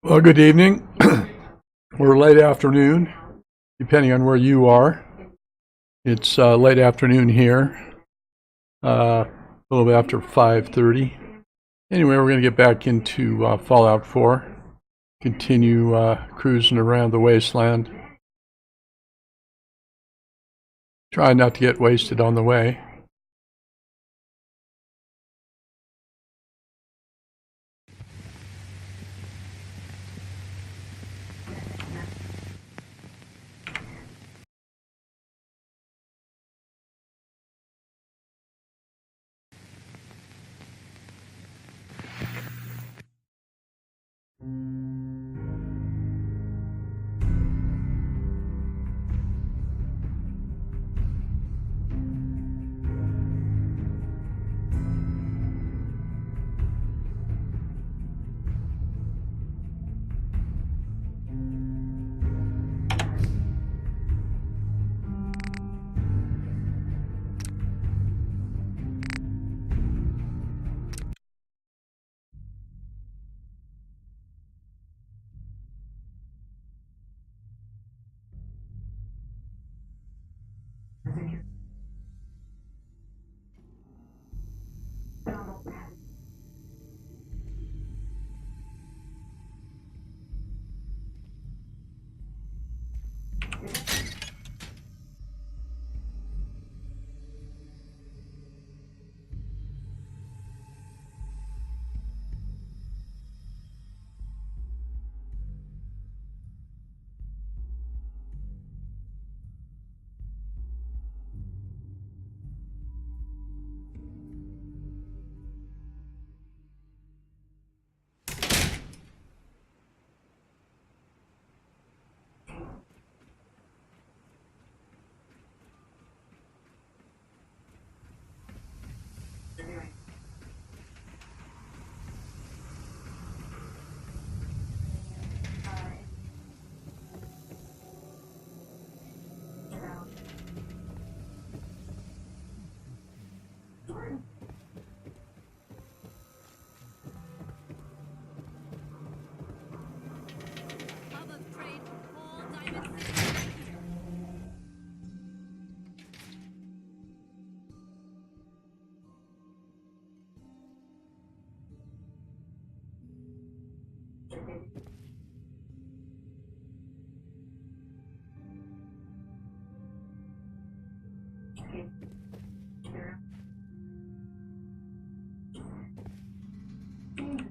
Well, good evening or late afternoon, depending on where you are. It's late afternoon here, a little bit after 5:30. Anyway, we're going to get back into Fallout 4, continue cruising around the wasteland. Try not to get wasted on the way.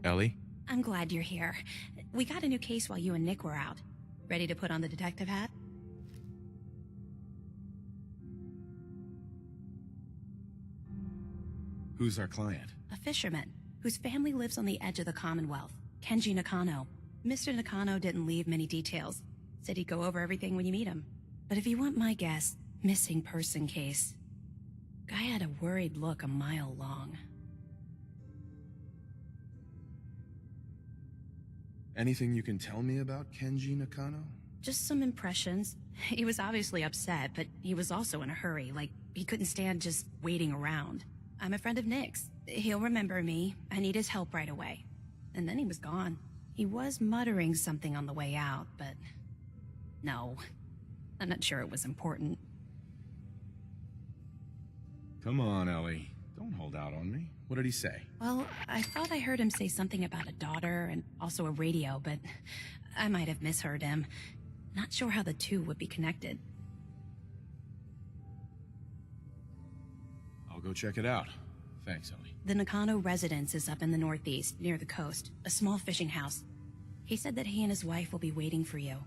Ellie? I'm glad you're here. We got a new case while you and Nick were out. Ready to put on the detective hat? Who's our client? A fisherman, whose family lives on the edge of the Commonwealth. Kenji Nakano. Mr. Nakano didn't leave many details. Said he'd go over everything when you meet him. But if you want my guess, missing person case. Guy had a worried look a mile long. Anything you can tell me about Kenji Nakano? Just some impressions. He was obviously upset, but he was also in a hurry, like he couldn't stand just waiting around. I'm a friend of Nick's. He'll remember me. I need his help right away. And then he was gone. He was muttering something on the way out, but no. I'm not sure it was important. Come on, Ellie. Don't hold out on me. What did he say? Well, I thought I heard him say something about a daughter and also a radio, but I might have misheard him. Not sure how the two would be connected. I'll go check it out. Thanks, Ellie. The Nakano residence is up in the northeast, near the coast. A small fishing house. He said that he and his wife will be waiting for you.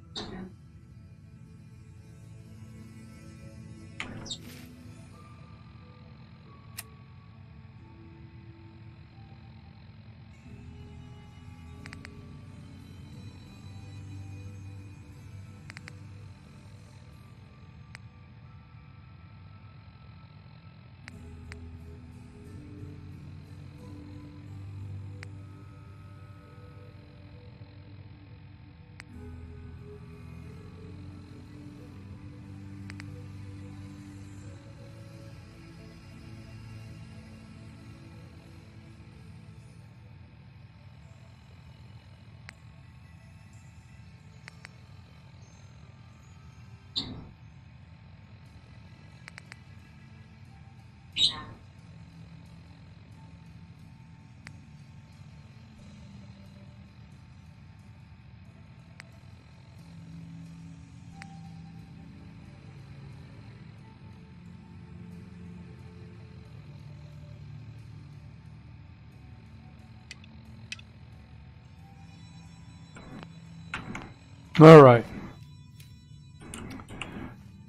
All right.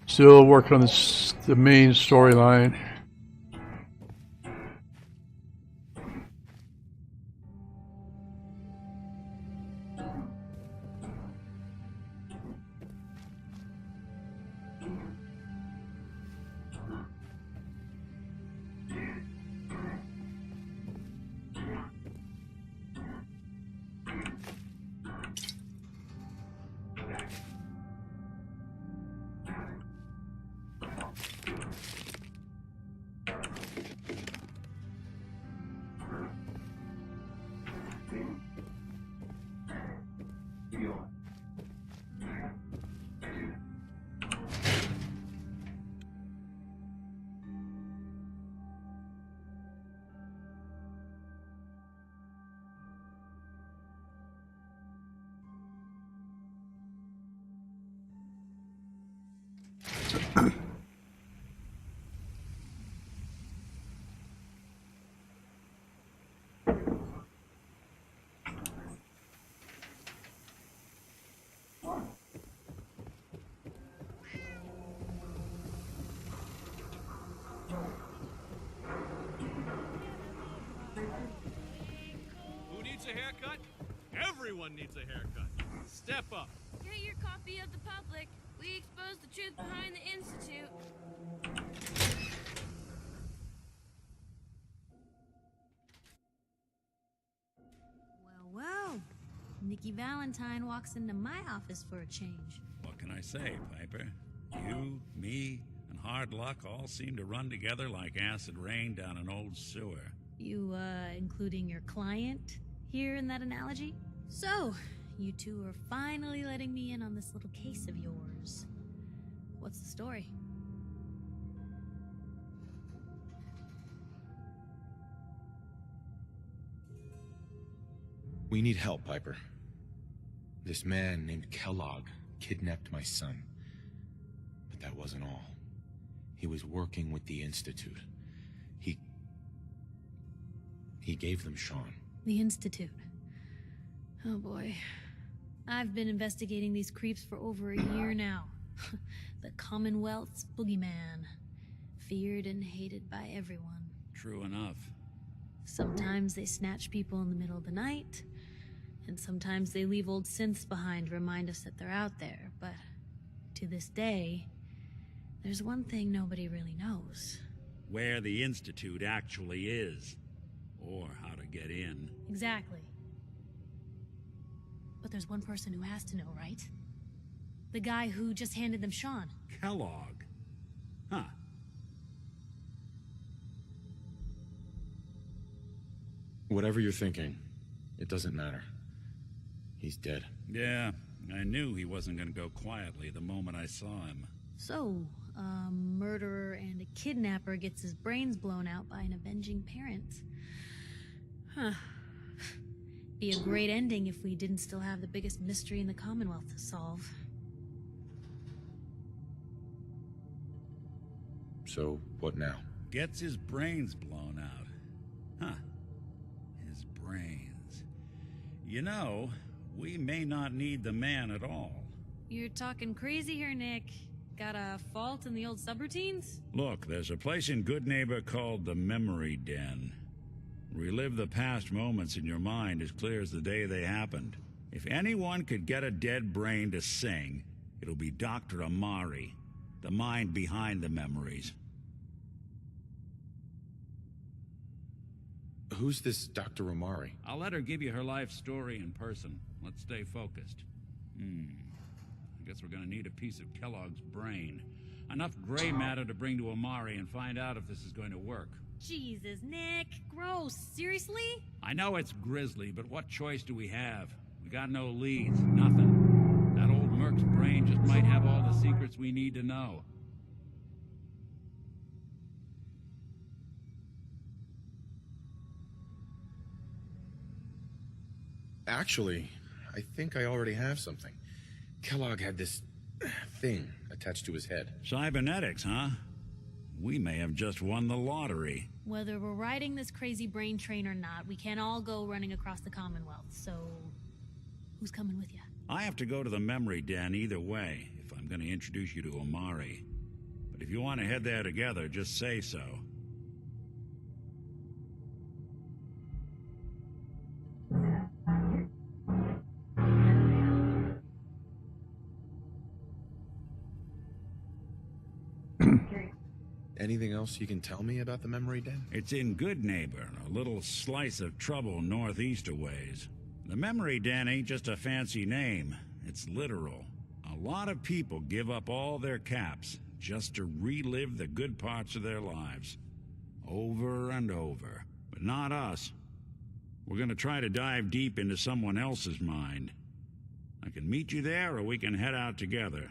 Still working on this, the main storyline. Who needs a haircut? Everyone needs a haircut. Step up. Get your copy of the public. We expose the truth behind the Institute. Well, Nikki Valentine walks into my office for a change. What can I say, Piper? You, me, and hard luck all seem to run together like acid rain down an old sewer. You, including your client here in that analogy? So, you two are finally letting me in on this little case of yours. What's the story? We need help, Piper. This man named Kellogg kidnapped my son. But that wasn't all. He was working with the Institute. He gave them Sean. The Institute. Oh boy. I've been investigating these creeps for over a year now. The Commonwealth's boogeyman. Feared and hated by everyone. True enough. Sometimes they snatch people in the middle of the night, and sometimes they leave old synths behind to remind us that they're out there, but to this day, there's one thing nobody really knows. Where the Institute actually is. Or how to get in. Exactly. But there's one person who has to know, right? The guy who just handed them Sean. Kellogg. Huh. Whatever you're thinking, it doesn't matter. He's dead. Yeah, I knew he wasn't gonna go quietly the moment I saw him. So, a murderer and a kidnapper gets his brains blown out by an avenging parent. Huh. Be a great ending if we didn't still have the biggest mystery in the Commonwealth to solve. So, what now? Gets his brains blown out. Huh. His brains. You know, we may not need the man at all. You're talking crazy here, Nick. Got a fault in the old subroutines? Look, there's a place in Good Neighbor called the Memory Den. Relive the past moments in your mind as clear as the day they happened. If anyone could get a dead brain to sing, it'll be Dr. Amari, the mind behind the memories. Who's this Dr. Amari? I'll let her give you her life story in person. Let's stay focused. I guess we're gonna need a piece of Kellogg's brain. Enough gray matter to bring to Amari and find out if this is going to work. Jesus, Nick. Gross. Seriously? I know it's grisly, but what choice do we have? We got no leads, nothing. That old merc's brain just might have all the secrets we need to know. Actually, I think I already have something. Kellogg had this thing attached to his head. Cybernetics, huh? We may have just won the lottery. Whether we're riding this crazy brain train or not, we can't all go running across the Commonwealth, so... who's coming with you? I have to go to the memory den either way if I'm going to introduce you to Omari. But if you want to head there together, just say so. Anything else you can tell me about the memory den? It's in Good Neighbor, a little slice of trouble northeast a ways. The memory den ain't just a fancy name, it's literal. A lot of people give up all their caps just to relive the good parts of their lives. Over and over. But not us. We're gonna try to dive deep into someone else's mind. I can meet you there, or we can head out together.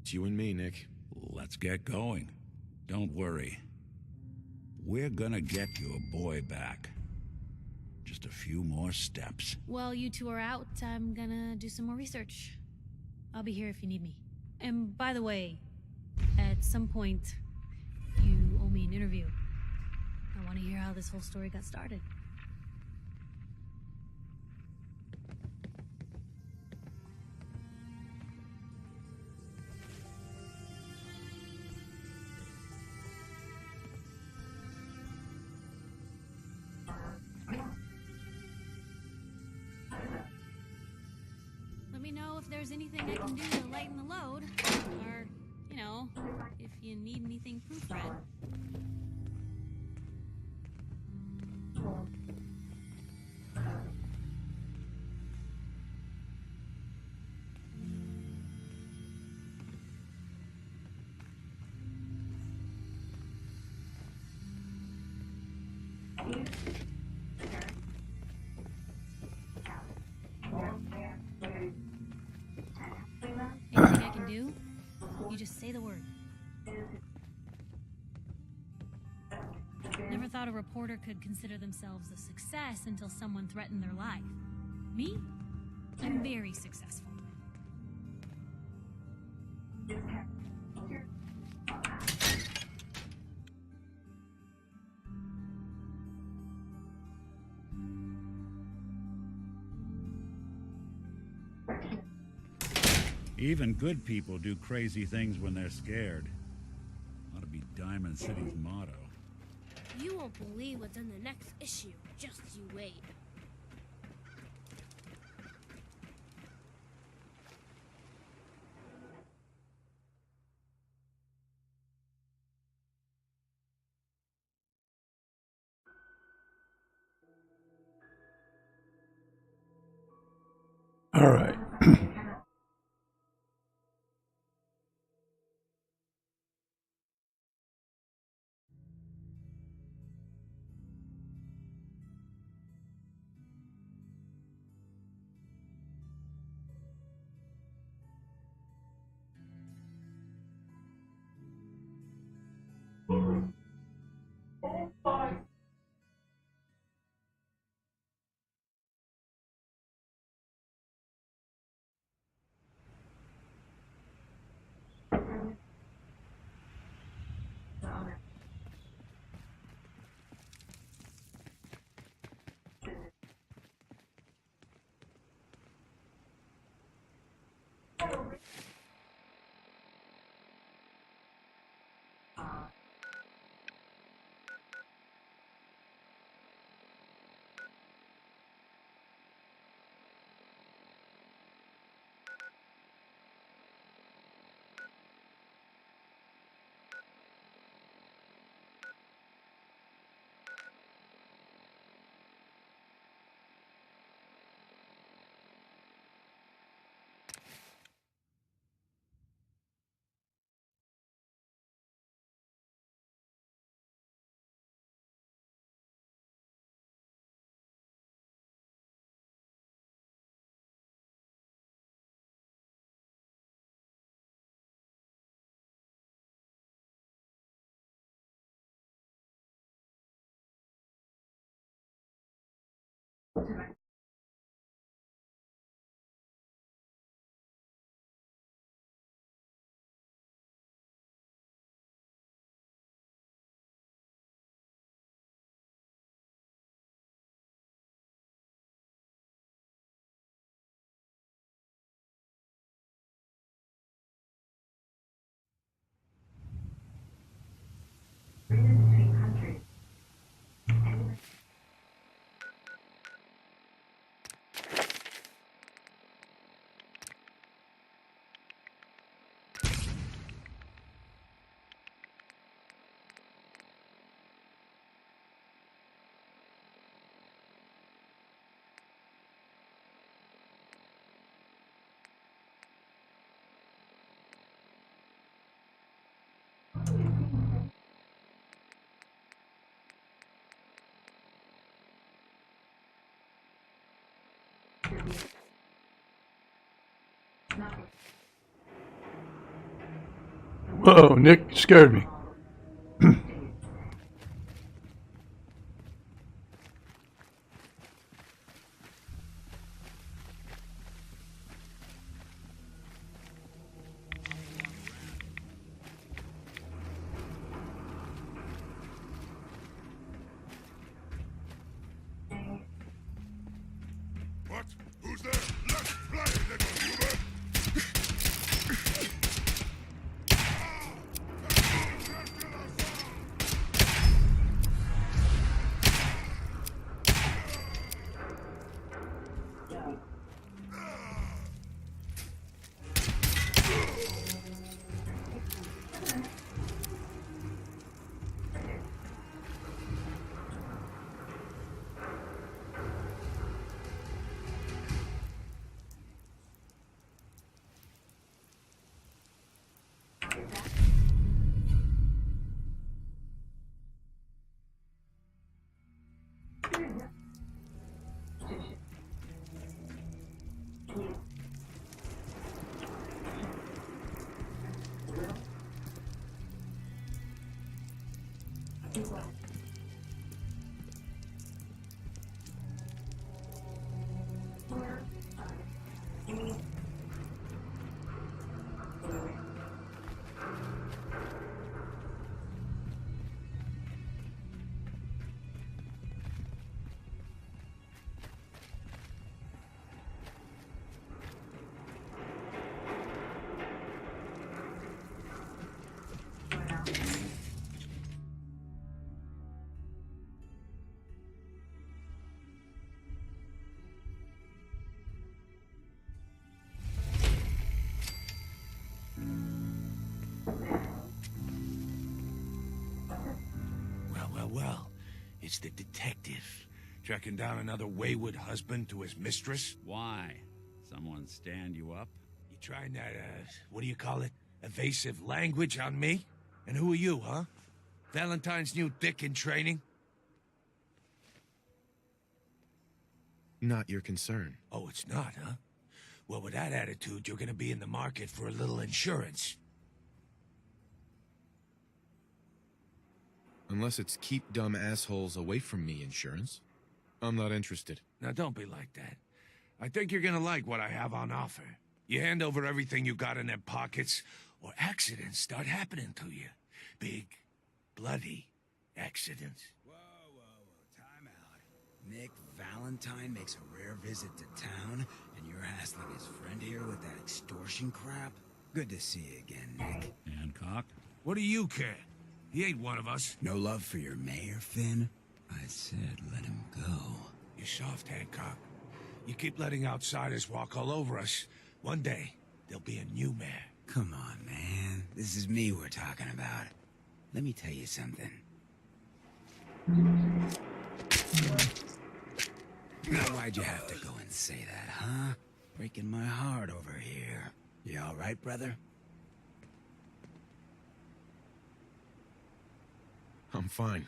It's you and me, Nick. Let's get going. Don't worry. We're gonna get your boy back. Just a few more steps. While you two are out, I'm gonna do some more research. I'll be here if you need me. And by the way, at some point, you owe me an interview. I want to hear how this whole story got started. Let me know if there's anything I can do to lighten the load. Or, you know, if you need anything proofread. Anything I can do? You just say the word. Never thought a reporter could consider themselves a success until someone threatened their life. Me? I'm very successful. Even good people do crazy things when they're scared. Ought to be Diamond City's motto. You won't believe what's in the next issue. Just you wait. All right. Whoa, Nick scared me. What? Who's there? Let's play, little human! Well, it's the detective. Tracking down another wayward husband to his mistress? Why? Someone stand you up? You trying that, what do you call it? Evasive language on me? And who are you, huh? Valentine's new dick in training? Not your concern. Oh, it's not, huh? Well, with that attitude, you're gonna be in the market for a little insurance. Unless it's keep dumb assholes away from me insurance. I'm not interested. Now, don't be like that. I think you're gonna like what I have on offer. You hand over everything you got in them pockets, or accidents start happening to you. Big, bloody accidents. Whoa, time out. Nick Valentine makes a rare visit to town, and you're hassling his friend here with that extortion crap? Good to see you again, Nick. Hancock? What do you care? He ain't one of us. No love for your mayor, Finn? I said let him go. You're soft, Hancock. You keep letting outsiders walk all over us. One day, there'll be a new mayor. Come on, man. This is me we're talking about. Let me tell you something. Now, why'd you have to go and say that, huh? Breaking my heart over here. You all right, brother? I'm fine.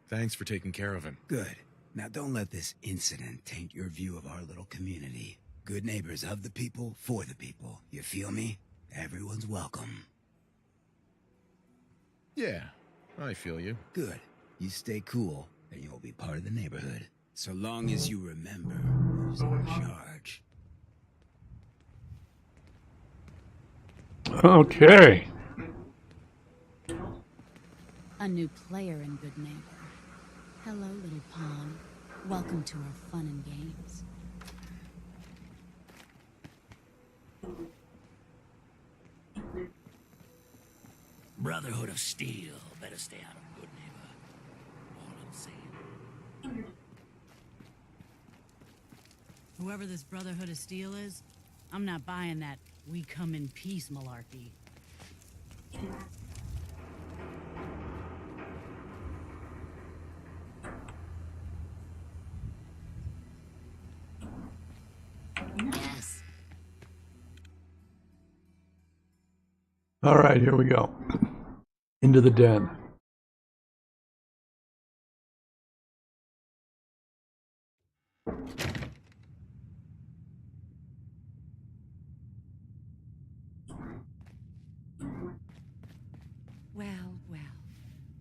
Thanks for taking care of him. Good. Now don't let this incident taint your view of our little community. Good neighbors of the people, for the people. You feel me? Everyone's welcome. Yeah, I feel you. Good. You stay cool, and you'll be part of the neighborhood. So long as you remember who's in charge. Okay. A new player in Good Neighbor. Hello, little pawn. Welcome to our fun and games. Brotherhood of Steel. Better stay out of Good Neighbor. All I'm saying. Whoever this Brotherhood of Steel is, I'm not buying that we come in peace malarkey. Yes. All right, here we go. Into the den.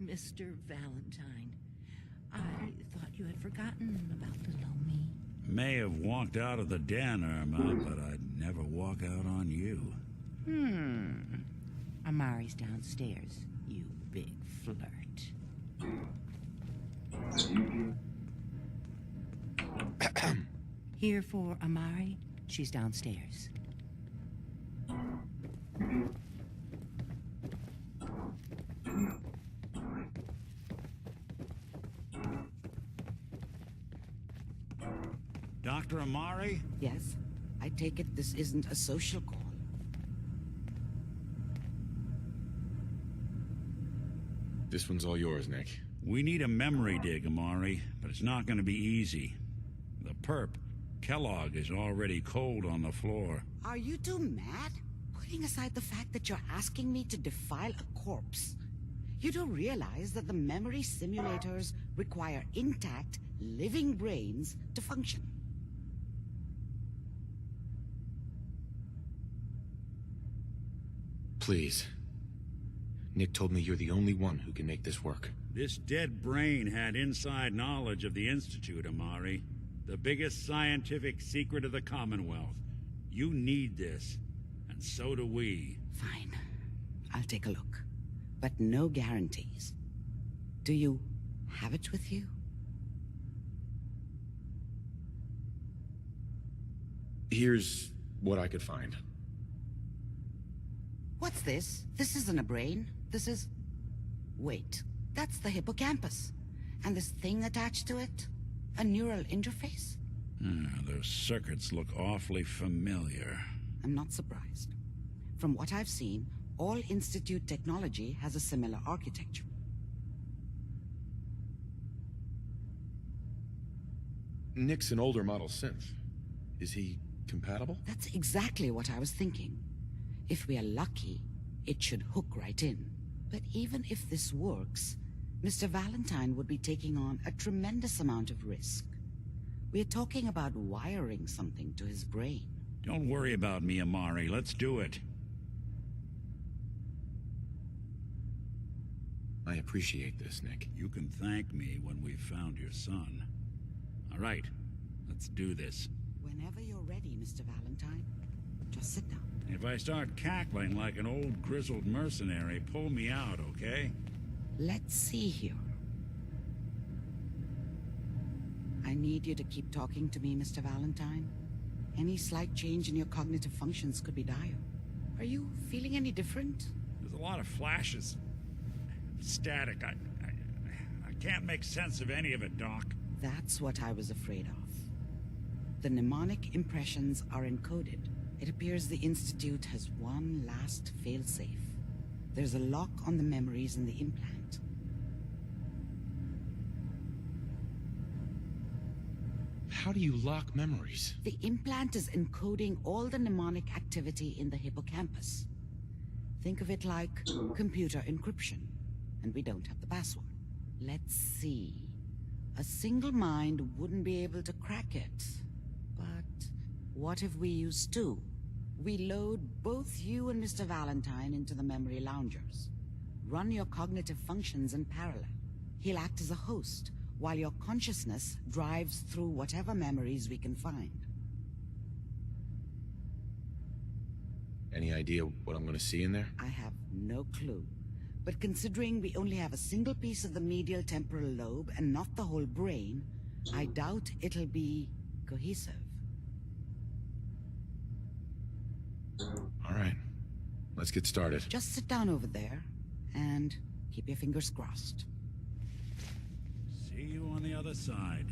Mr. Valentine. I thought you had forgotten about little me. May have walked out of the den, Irma, but I'd never walk out on you. Amari's downstairs, you big flirt. Here for Amari? She's downstairs. Dr. Amari? Yes? I take it this isn't a social call. This one's all yours, Nick. We need a memory dig, Amari, but it's not going to be easy. The perp, Kellogg, is already cold on the floor. Are you two mad? Putting aside the fact that you're asking me to defile a corpse, you don't realize that the memory simulators require intact, living brains to function. Please. Nick told me you're the only one who can make this work. This dead brain had inside knowledge of the Institute, Amari. The biggest scientific secret of the Commonwealth. You need this, and so do we. Fine. I'll take a look. But no guarantees. Do you have it with you? Here's what I could find. What's this? This isn't a brain. This is... Wait, that's the hippocampus. And this thing attached to it? A neural interface? Those circuits look awfully familiar. I'm not surprised. From what I've seen, all Institute technology has a similar architecture. Nick's an older model synth. Is he compatible? That's exactly what I was thinking. If we are lucky, it should hook right in. But even if this works, Mr. Valentine would be taking on a tremendous amount of risk. We're talking about wiring something to his brain. Don't worry about me, Amari. Let's do it. I appreciate this, Nick. You can thank me when we've found your son. All right, let's do this. Whenever you're ready, Mr. Valentine, just sit down. If I start cackling like an old grizzled mercenary, pull me out, okay? Let's see here. I need you to keep talking to me, Mr. Valentine. Any slight change in your cognitive functions could be dire. Are you feeling any different? There's a lot of flashes. Static. I can't make sense of any of it, Doc. That's what I was afraid of. The mnemonic impressions are encoded. It appears the Institute has one last failsafe. There's a lock on the memories in the implant. How do you lock memories? The implant is encoding all the mnemonic activity in the hippocampus. Think of it like computer encryption, and we don't have the password. Let's see. A single mind wouldn't be able to crack it. But what if we use two? We load both you and Mr. Valentine into the memory loungers. Run your cognitive functions in parallel. He'll act as a host, while your consciousness drives through whatever memories we can find. Any idea what I'm gonna see in there? I have no clue. But considering we only have a single piece of the medial temporal lobe and not the whole brain, I doubt it'll be cohesive. All right, let's get started. Just sit down over there and keep your fingers crossed. See you on the other side.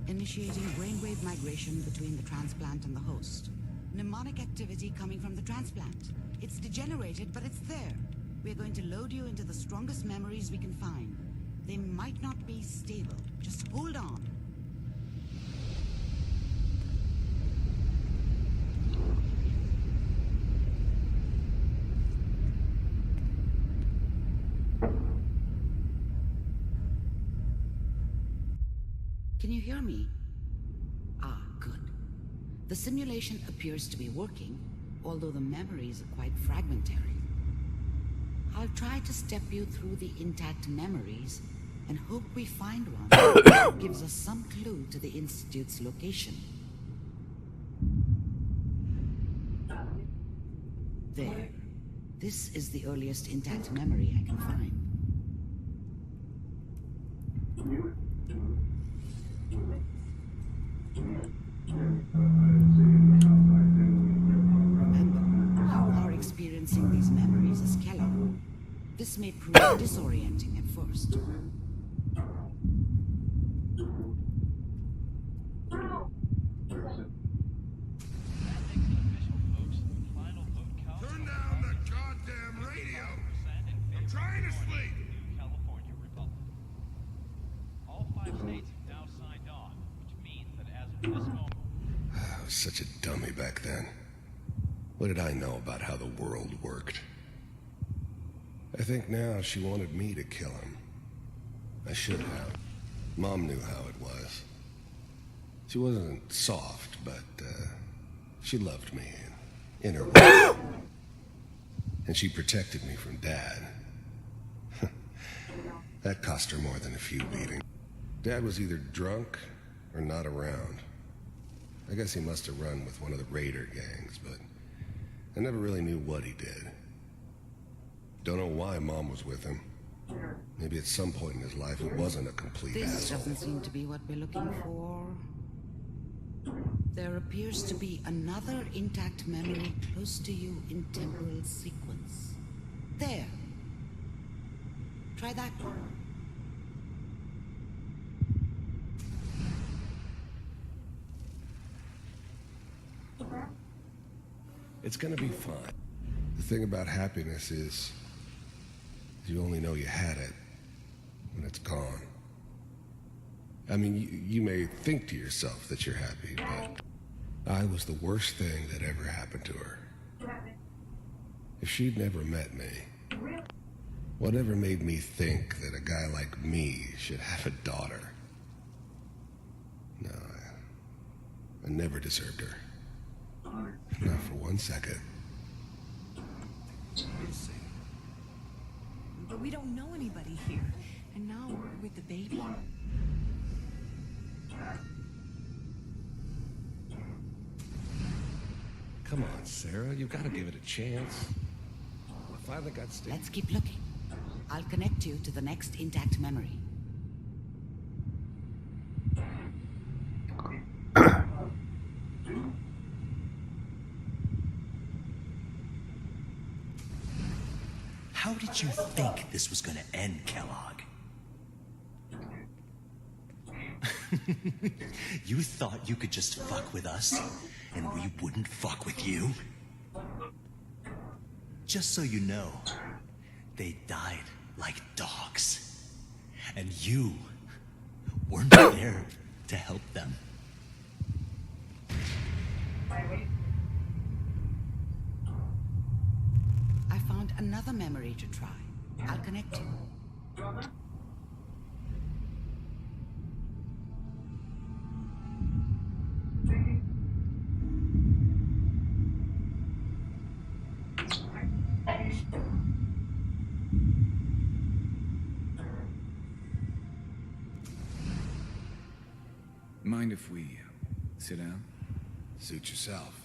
Initiating brainwave migration between the transplant and the host. Mnemonic activity coming from the transplant. It's degenerated, but it's there. We're going to load you into the strongest memories we can find. They might not be stable. Just hold on. Can you hear me? Ah, good. The simulation appears to be working, although the memories are quite fragmentary. I'll try to step you through the intact memories and hope we find one that gives us some clue to the Institute's location. There. This is the earliest intact memory I can find. Remember, you are experiencing these memories as Kellogg. This may prove disorienting at first. Turn down the goddamn radio! I'm trying to sleep! California Republic. All 5 states have now signed on, which means that as of this moment... I was such a dummy back then. What did I know about how the world worked? I think now she wanted me to kill him. I should have. Mom knew how it was. She wasn't soft, but she loved me in her way. And she protected me from Dad. That cost her more than a few beatings. Dad was either drunk or not around. I guess he must have run with one of the raider gangs, but I never really knew what he did. Don't know why Mom was with him. Maybe at some point in his life it wasn't a complete This asshole. doesn't seem to be what we're looking for. There appears to be another intact memory close to you in temporal sequence. There. Try that one. It's gonna be fine. The thing about happiness is you only know you had it when it's gone. I mean, you may think to yourself that you're happy, but I was the worst thing that ever happened to her. If she'd never met me, whatever made me think that a guy like me should have a daughter? No, I never deserved her. Not for 1 second. But we don't know anybody here. And now we're with the baby? Come on, Sarah, you've got to give it a chance. I finally got Steve. Let's keep looking. I'll connect you to the next intact memory. How did you think this was gonna end, Kellogg? You thought you could just fuck with us, and we wouldn't fuck with you? Just so you know, they died like dogs. And you weren't there to help them. I found another memory to try. I'll connect you. Mind if we sit down? Suit yourself.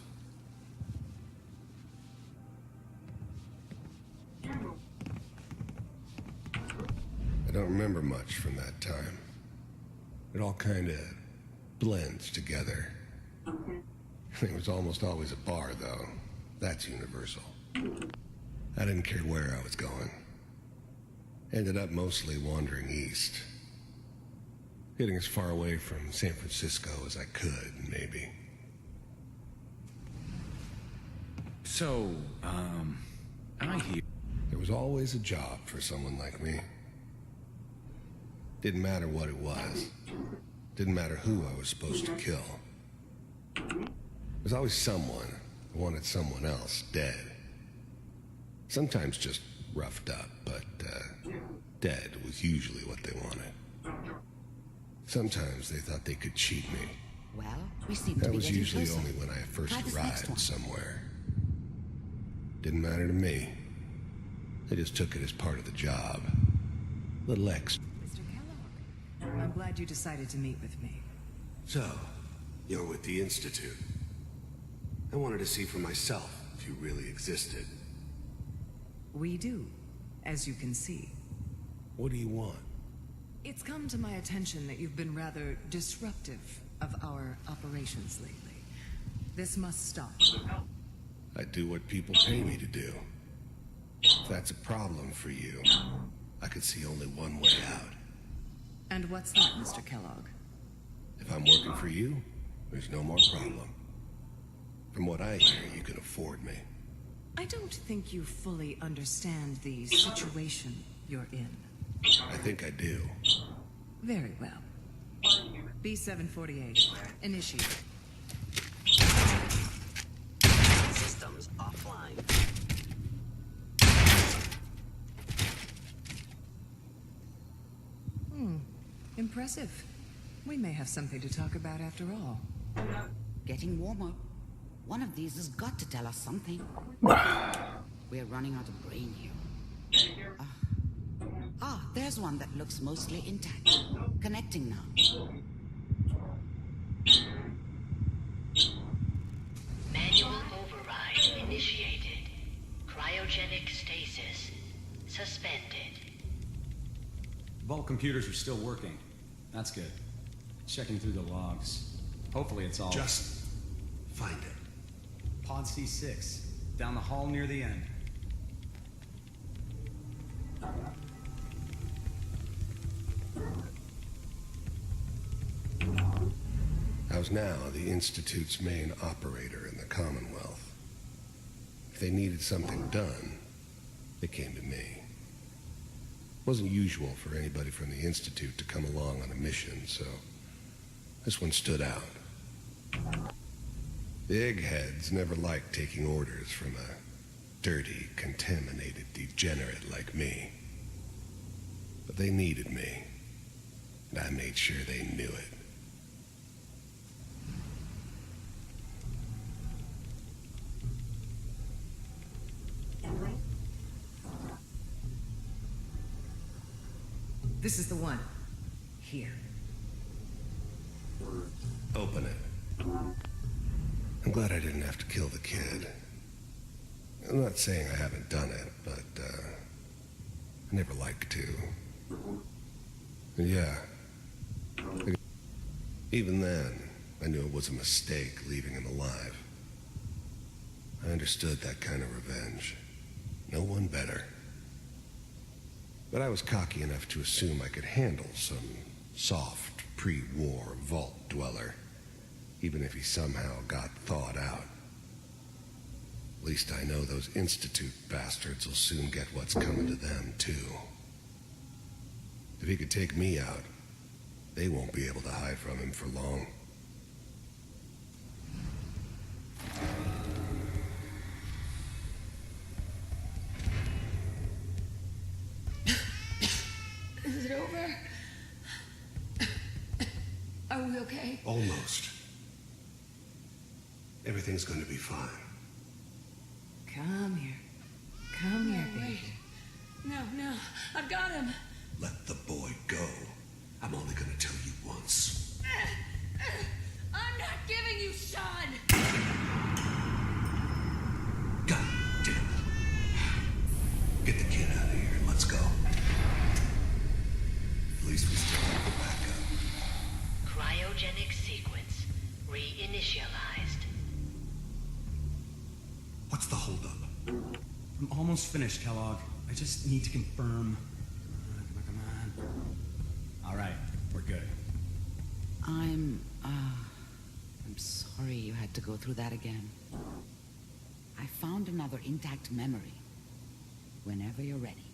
I don't remember much from that time. It all kind of blends together. It was almost always a bar, though. That's universal. I didn't care where I was going. Ended up mostly wandering east. Getting as far away from San Francisco as I could, maybe. So, I hear... There was always a job for someone like me. Didn't matter what it was. Didn't matter who I was supposed to kill. There was always someone who wanted someone else dead. Sometimes just roughed up, but dead was usually what they wanted. Sometimes they thought they could cheat me. Well, we seem to That be was getting usually closer. only when I first Try this next arrived one. somewhere. Didn't matter to me. They just took it as part of the job. Little X. Mr. Kellogg, I'm glad you decided to meet with me. So, you're with the Institute. I wanted to see for myself if you really existed. We do, as you can see. What do you want? It's come to my attention that you've been rather disruptive of our operations lately. This must stop. I do what people pay me to do. If that's a problem for you, I could see only one way out. And what's that, Mr. Kellogg? If I'm working for you, there's no more problem. From what I hear, you can afford me. I don't think you fully understand the situation you're in. I think I do. Very well. B-748, initiate. Systems offline. Impressive. We may have something to talk about after all. Getting warmer. One of these has got to tell us something. We're running out of brain here. There's one that looks mostly intact. Connecting now. Manual override initiated. Cryogenic stasis suspended. Vault computers are still working. That's good. Checking through the logs. Hopefully it's all... Just find it. Pod C6. Down the hall near the end. I was now the Institute's main operator in the Commonwealth. If they needed something done, they came to me. It wasn't usual for anybody from the Institute to come along on a mission, so this one stood out. The eggheads never liked taking orders from a dirty, contaminated degenerate like me. But they needed me, and I made sure they knew it. This is the one. Here. Open it. I'm glad I didn't have to kill the kid. I'm not saying I haven't done it, but, I never liked to. And yeah. Even then, I knew it was a mistake leaving him alive. I understood that kind of revenge. No one better. But I was cocky enough to assume I could handle some soft, pre-war vault dweller, even if he somehow got thawed out. At least I know those Institute bastards will soon get what's coming to them, too. If he could take me out, they won't be able to hide from him for long. Is it over? Are we okay? Almost. Everything's going to be fine. Come here. Come here, baby. No, I've got him. Let the boy go. I'm only going to tell you once. I'm not giving you Sean. God damn it. Get the kid out of here and let's go. At least we still have the backup. Cryogenic sequence reinitialized. What's the holdup? I'm almost finished, Kellogg. I just need to confirm. Come on. All right, we're good. I'm sorry you had to go through that again. I found another intact memory. Whenever you're ready.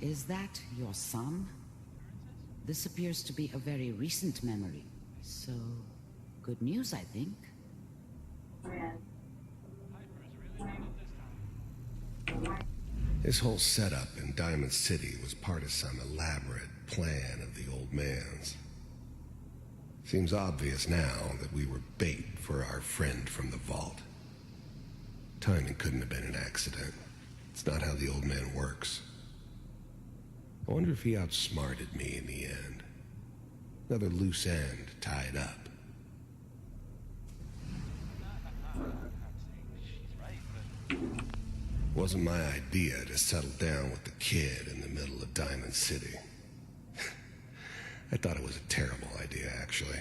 Is that your son? This appears to be a very recent memory. So, good news, I think. This whole setup in Diamond City was part of some elaborate plan of the old man's. Seems obvious now that we were bait for our friend from the vault. Timing couldn't have been an accident. It's not how the old man works. I wonder if he outsmarted me in the end. Another loose end tied up. Wasn't my idea to settle down with the kid in the middle of Diamond City. I thought it was a terrible idea, actually.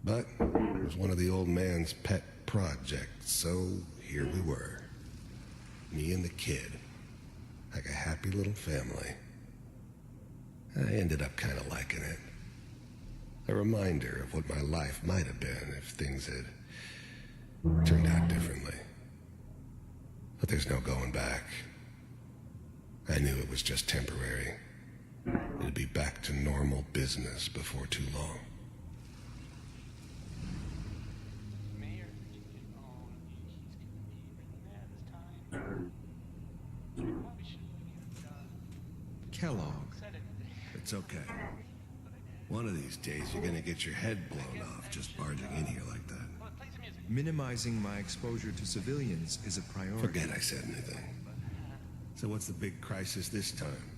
But it was one of the old man's pet projects, so here we were. Me and the kid. Like a happy little family. I ended up kind of liking it. A reminder of what my life might have been if things had turned out differently. But there's no going back. I knew it was just temporary. It'd be back to normal business before too long. Kellogg. It's okay. One of these days you're gonna get your head blown off just barging in here like that. Minimizing my exposure to civilians is a priority. Forget I said anything. So what's the big crisis this time?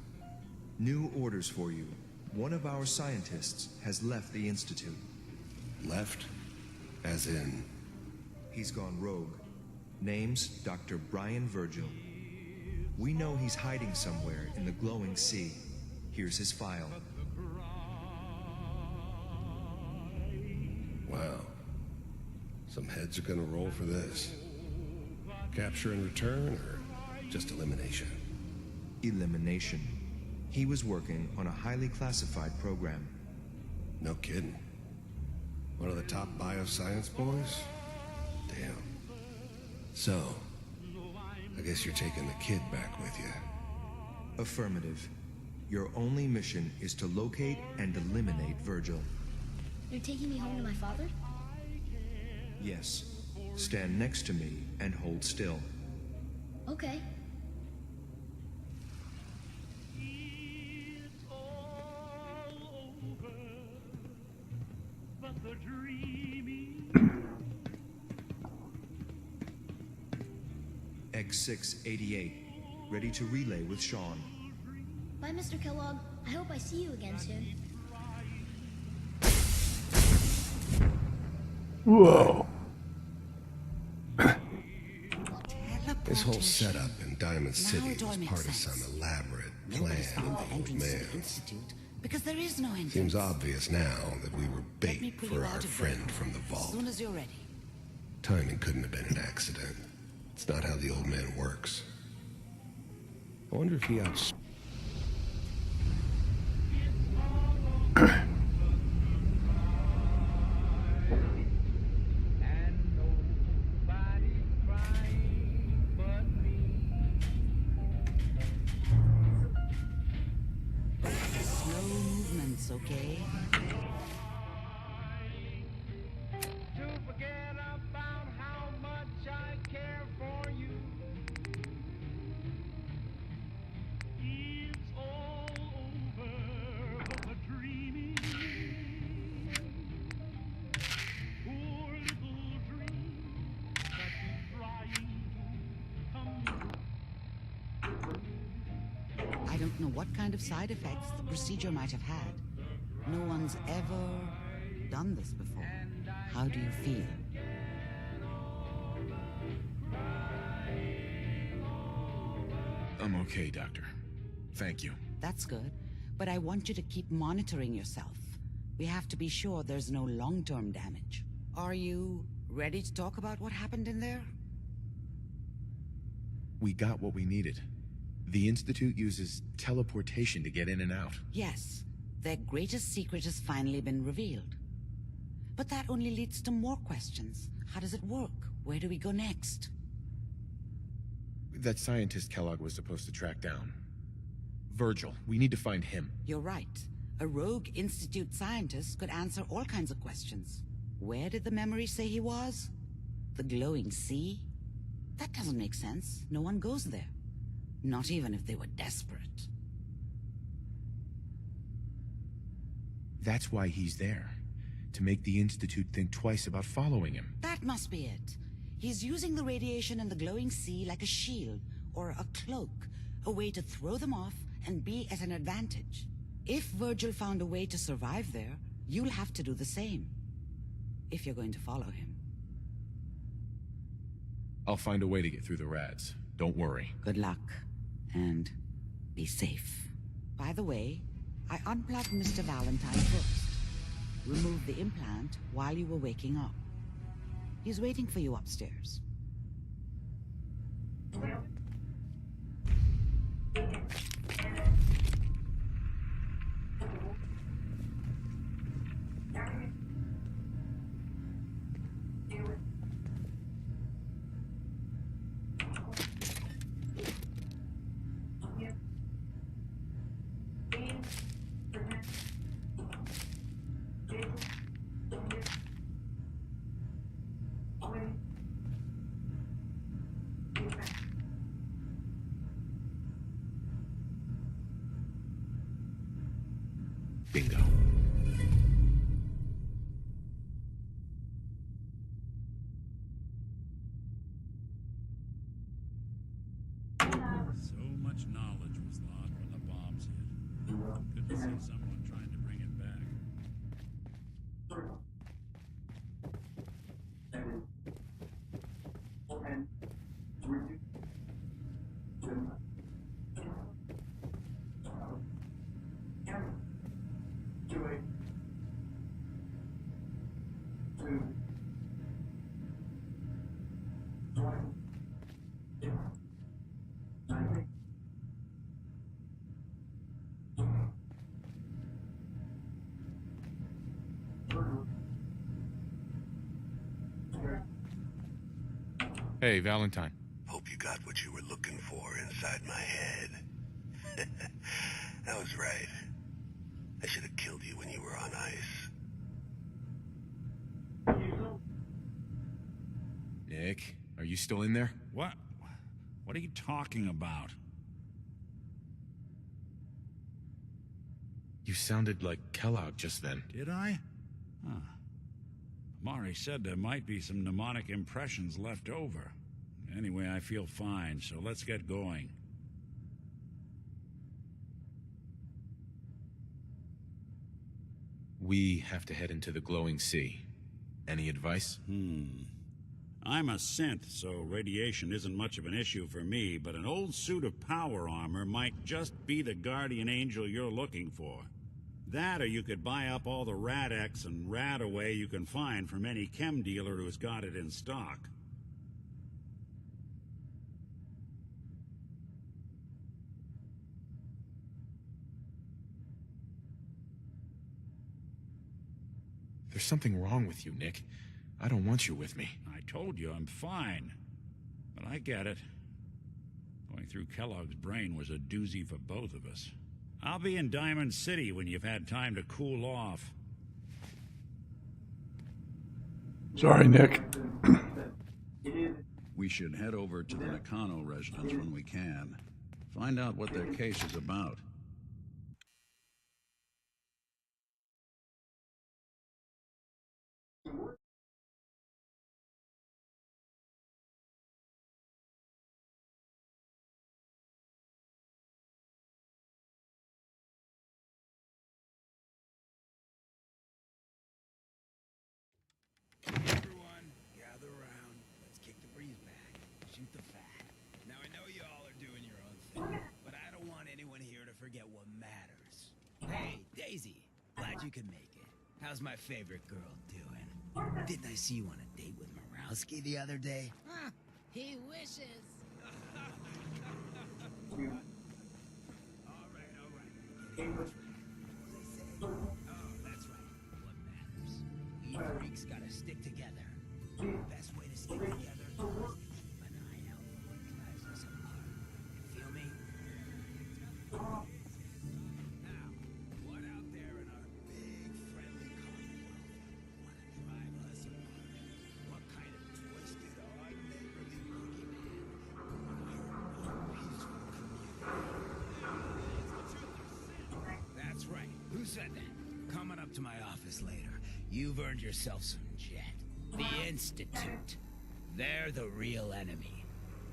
New orders for you. One of our scientists has left the Institute. Left? As in? He's gone rogue. Name's Dr. Brian Virgil. We know he's hiding somewhere in the glowing sea. Here's his file. Wow. Some heads are gonna roll for this. Capture and return, or just elimination? Elimination. He was working on a highly classified program. No kidding. One of the top bioscience boys? Damn. So, I guess you're taking the kid back with you. Affirmative. Your only mission is to locate and eliminate Virgil. You're taking me home to my father? Yes. Stand next to me and hold still. Okay. X688. Ready to relay with Sean. Bye, Mr. Kellogg. I hope I see you again soon. Whoa. This whole setup in Diamond City was part of some elaborate plan of the old man's. Because there is no entrance. Seems obvious now that we were bait for our friend from the vault. As soon as you're ready. Timing couldn't have been an accident. It's not how the old man works. I wonder if he outs... Slow movements, okay? I don't know what kind of side effects the procedure might have had. No one's ever done this before. How do you feel? I'm okay, Doctor. Thank you. That's good, but I want you to keep monitoring yourself. We have to be sure there's no long-term damage. Are you ready to talk about what happened in there? We got what we needed. The Institute uses teleportation to get in and out. Yes, their greatest secret has finally been revealed. But that only leads to more questions. How does it work? Where do we go next? That scientist Kellogg was supposed to track down. Virgil, we need to find him. You're right. A rogue Institute scientist could answer all kinds of questions. Where did the memory say he was? The glowing sea? That doesn't make sense. No one goes there. Not even if they were desperate. That's why he's there. To make the Institute think twice about following him. That must be it. He's using the radiation in the glowing sea like a shield or a cloak, a way to throw them off and be at an advantage. If Virgil found a way to survive there, you'll have to do the same. If you're going to follow him. I'll find a way to get through the rads. Don't worry. Good luck. And be safe. By the way, I unplugged Mr. Valentine first. Removed the implant while you were waking up. He's waiting for you upstairs. Bingo. So much knowledge was lost when the bombs hit. Good to see someone trying to bring it back. Hey, Valentine. Hope you got what you were looking for inside my head. I was right. I should have killed you when you were on ice. Nick, are you still in there? What? What are you talking about? You sounded like Kellogg just then. Did I? Huh. Mari said there might be some mnemonic impressions left over. Anyway, I feel fine, so let's get going. We have to head into the glowing sea. Any advice? I'm a synth, so radiation isn't much of an issue for me, but an old suit of power armor might just be the guardian angel you're looking for. That, or you could buy up all the Rad-X and Rad-Away you can find from any chem dealer who's got it in stock. There's something wrong with you, Nick. I don't want you with me. I told you I'm fine. But I get it. Going through Kellogg's brain was a doozy for both of us. I'll be in Diamond City when you've had time to cool off. Sorry, Nick. We should head over to the Nakano residence when we can. Find out what their case is about. Everyone, gather around. Let's kick the breeze back. Shoot the fat. Now, I know you all are doing your own thing, but I don't want anyone here to forget what matters. Hey, Daisy. Glad you could make it. How's my favorite girl doing? Didn't I see you on a date with Morowski the other day? Huh, he wishes. All right. Getting much ready, as they say. Oh, that's right. What matters? You freaks gotta stick together. The best way to stick together is to keep an eye out for what drives us apart. You feel me? Now, what out there in our big friendly commonwealth wanna drive us apart? What kind of twisted up to my office later. You've earned yourself some jet. The Institute. They're the real enemy.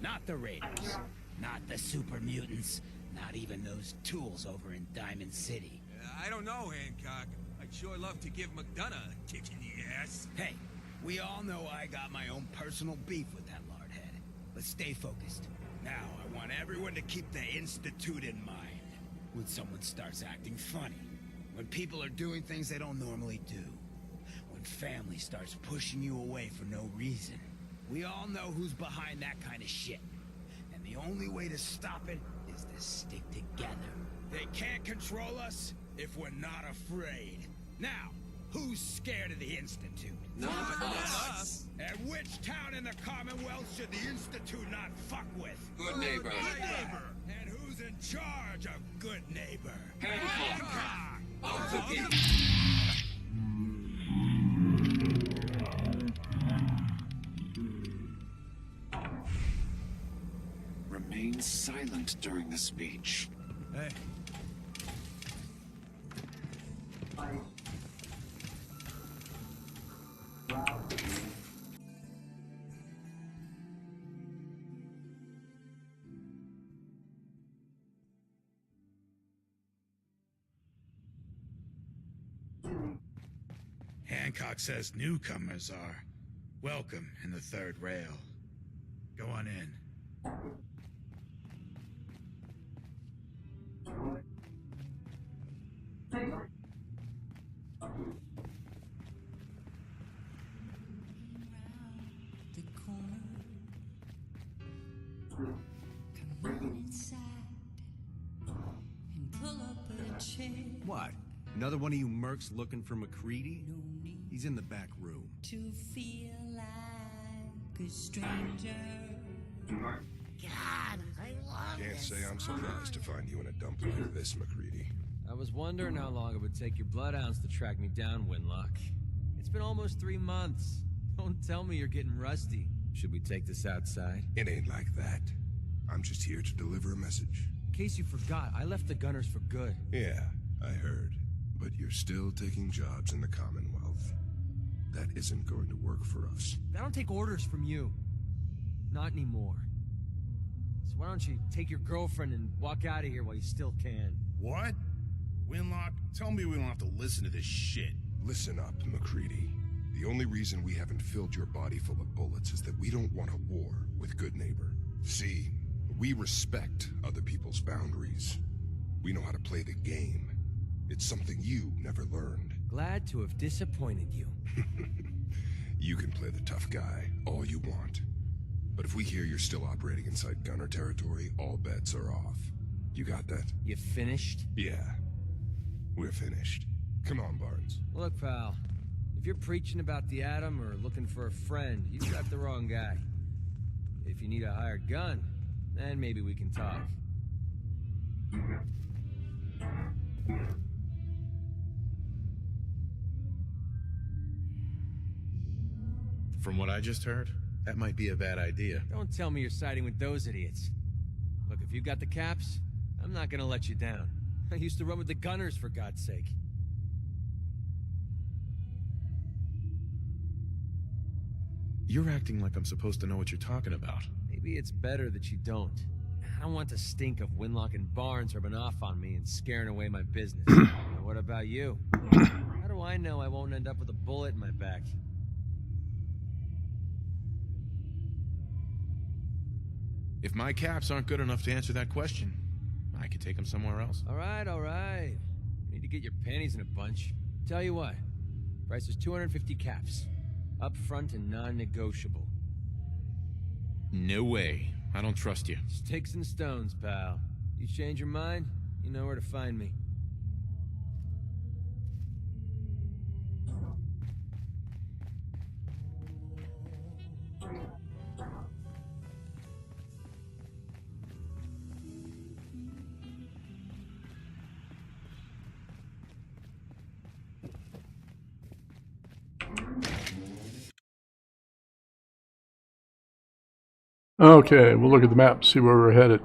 Not the Raiders. Not the super mutants. Not even those tools over in Diamond City. I don't know, Hancock. I'd sure love to give McDonough a kick in the ass. Hey, we all know I got my own personal beef with that lardhead. Let's stay focused. Now, I want everyone to keep the Institute in mind. When someone starts acting funny. When people are doing things they don't normally do. When family starts pushing you away for no reason. We all know who's behind that kind of shit. And the only way to stop it is to stick together. They can't control us if we're not afraid. Now, who's scared of the Institute? Not us. And which town in the Commonwealth should the Institute not fuck with? Good neighbor. Good neighbor. And who's in charge of good neighbor? Hancock. Remain silent during the speech. Hey. Hancock says newcomers are welcome in the third rail. Go on in. What? Another one of you mercs looking for McCready? He's in the back room. To feel like a stranger. God, I love Can't this say I'm song. surprised to find you in a dump like this, McCready. I was wondering how long it would take your bloodhounds to track me down, Winlock. It's been almost 3 months. Don't tell me you're getting rusty. Should we take this outside? It ain't like that. I'm just here to deliver a message. In case you forgot, I left the Gunners for good. Yeah, I heard. But you're still taking jobs in the Commonwealth. That isn't going to work for us. I don't take orders from you. Not anymore. So why don't you take your girlfriend and walk out of here while you still can? What? Winlock, tell me we don't have to listen to this shit. Listen up, McCready. The only reason we haven't filled your body full of bullets is that we don't want a war with Good Neighbor. See, we respect other people's boundaries. We know how to play the game. It's something you never learned. Glad to have disappointed you. You can play the tough guy all you want. But if we hear you're still operating inside Gunner territory, all bets are off. You got that? You finished? Yeah. We're finished. Come on, Barnes. Look, pal. If you're preaching about the atom or looking for a friend, you've got the wrong guy. If you need a hired gun, then maybe we can talk. From what I just heard, that might be a bad idea. Don't tell me you're siding with those idiots. Look, if you got the caps, I'm not gonna let you down. I used to run with the Gunners, for God's sake. You're acting like I'm supposed to know what you're talking about. Maybe it's better that you don't. I don't want the stink of Winlock and Barnes rubbing off on me and scaring away my business. Now, what about you? How do I know I won't end up with a bullet in my back? If my caps aren't good enough to answer that question, I could take them somewhere else. All right, all right. You need to get your panties in a bunch. Tell you what, price is 250 caps. Up front and non-negotiable. No way. I don't trust you. Sticks and stones, pal. You change your mind, you know where to find me. Okay, we'll look at the map, see where we're headed.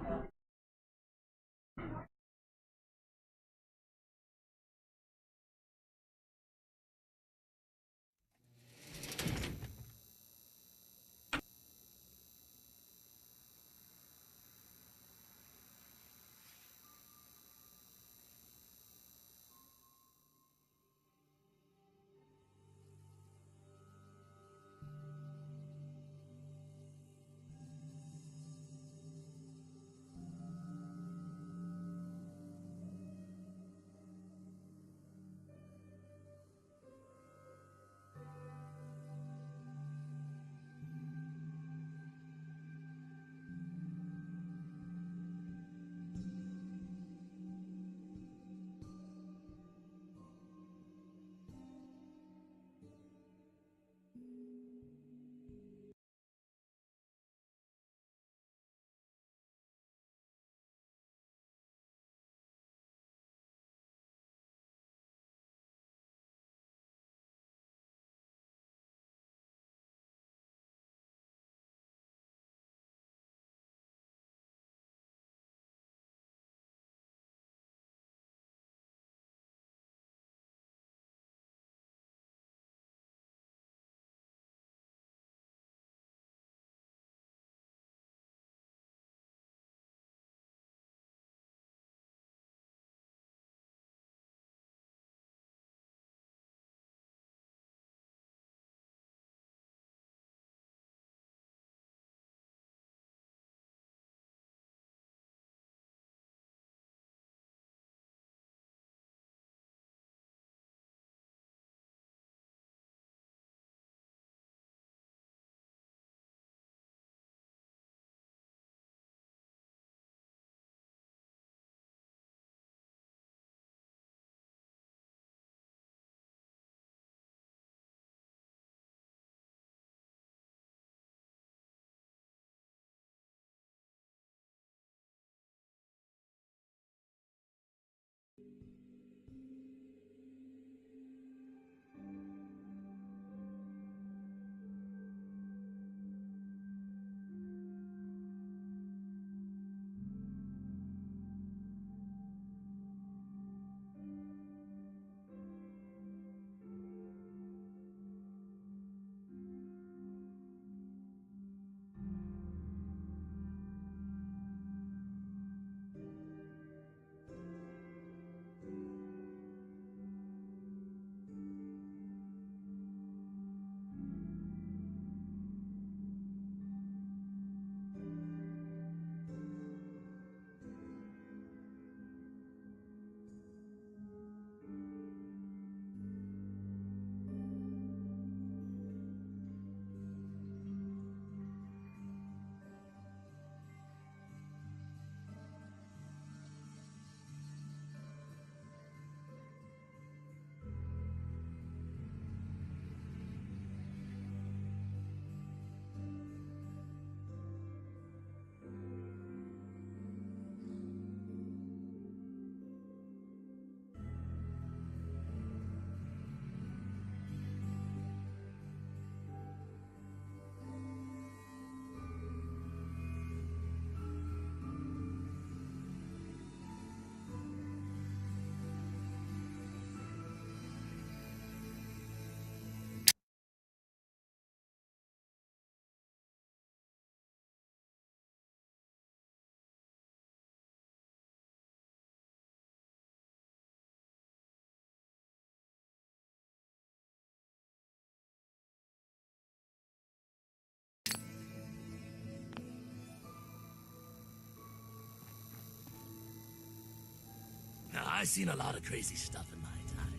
I've seen a lot of crazy stuff in my time,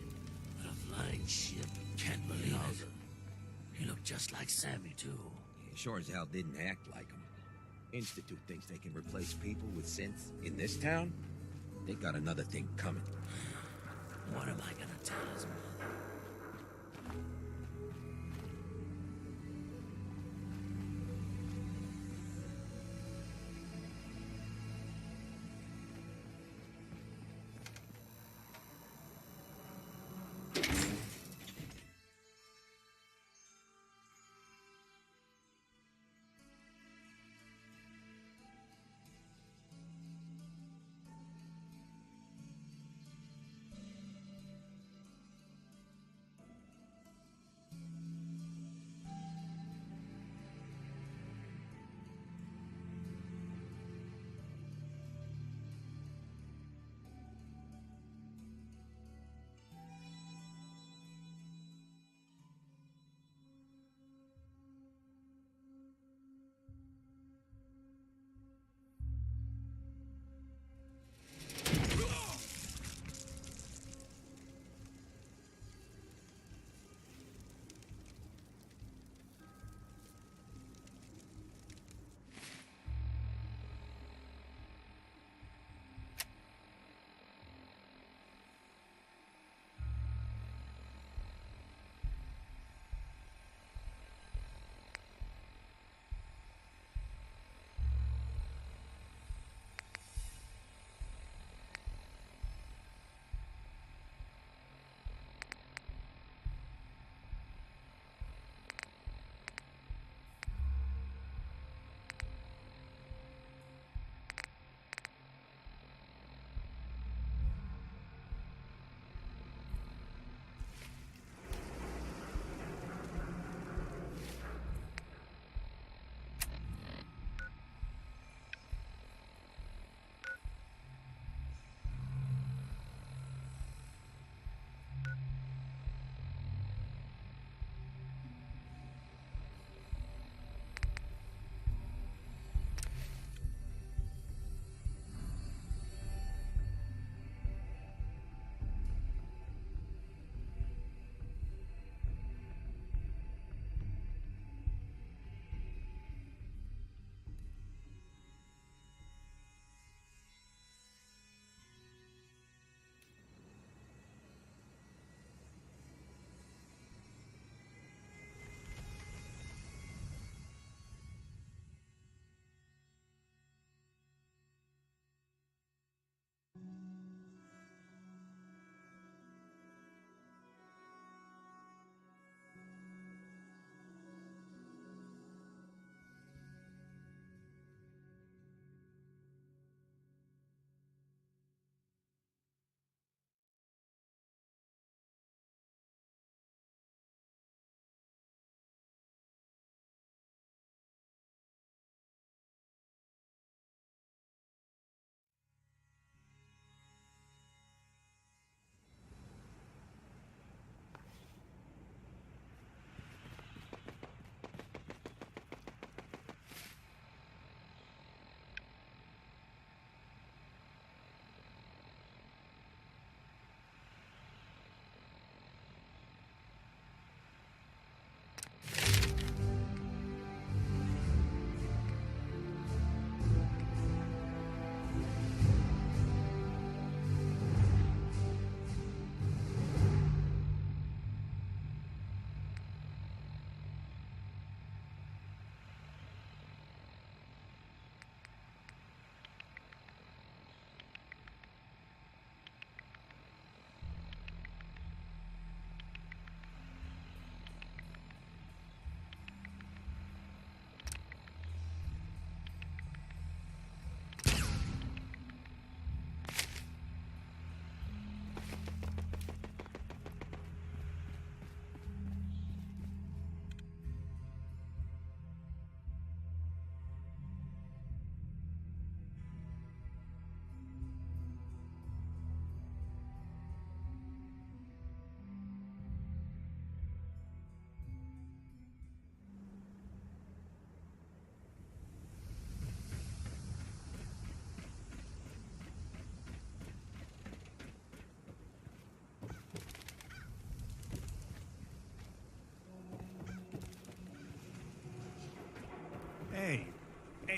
but a flying ship, can't believe it. He looked just like Sammy, too. He sure as hell didn't act like him. Institute thinks they can replace people with synths in this town? They got another thing coming. What am I gonna tell his mother?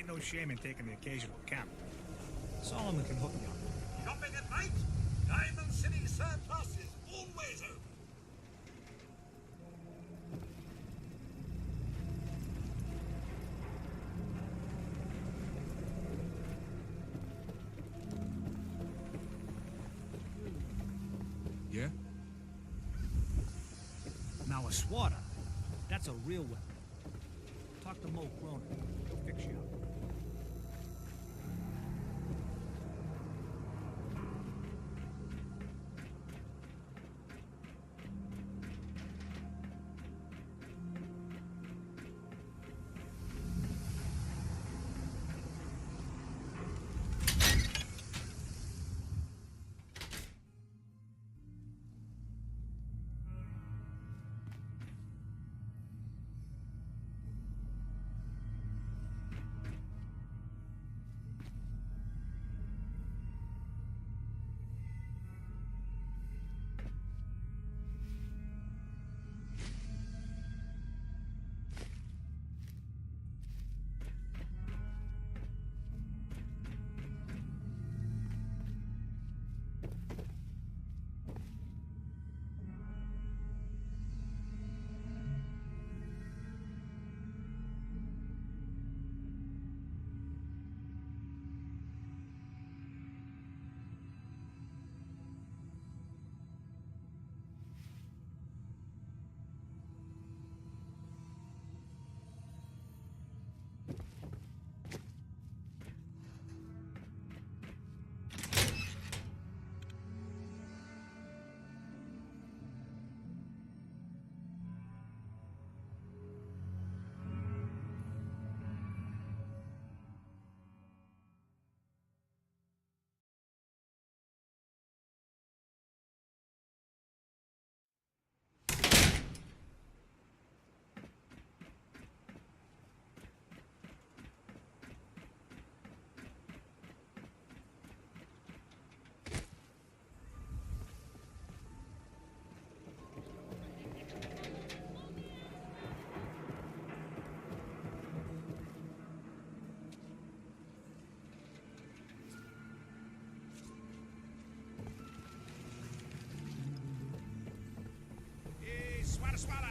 ain't no shame in taking the occasional camp. Solomon can hook you up. Shopping at night? Diamond City surplus is always open. Yeah? Now a swatter, that's a real weapon. Talk to Mo Cronin. He'll fix you up.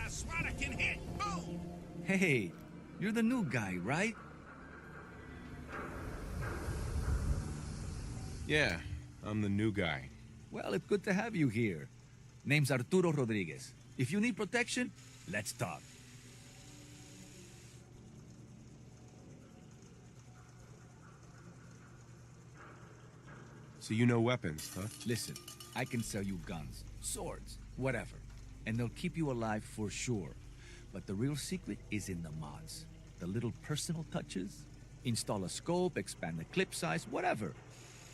Swada can hit. Boom! Hey, you're the new guy, right? Yeah, I'm the new guy. Well, it's good to have you here. Name's Arturo Rodriguez. If you need protection, let's talk. So you know weapons, huh? Listen, I can sell you guns, swords, whatever. And they'll keep you alive for sure. But the real secret is in the mods. The little personal touches. Install a scope, expand the clip size, whatever.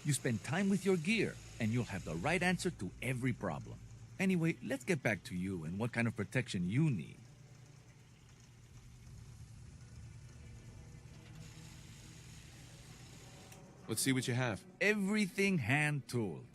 You spend time with your gear, and you'll have the right answer to every problem. Anyway, let's get back to you and what kind of protection you need. Let's see what you have. Everything hand-tooled.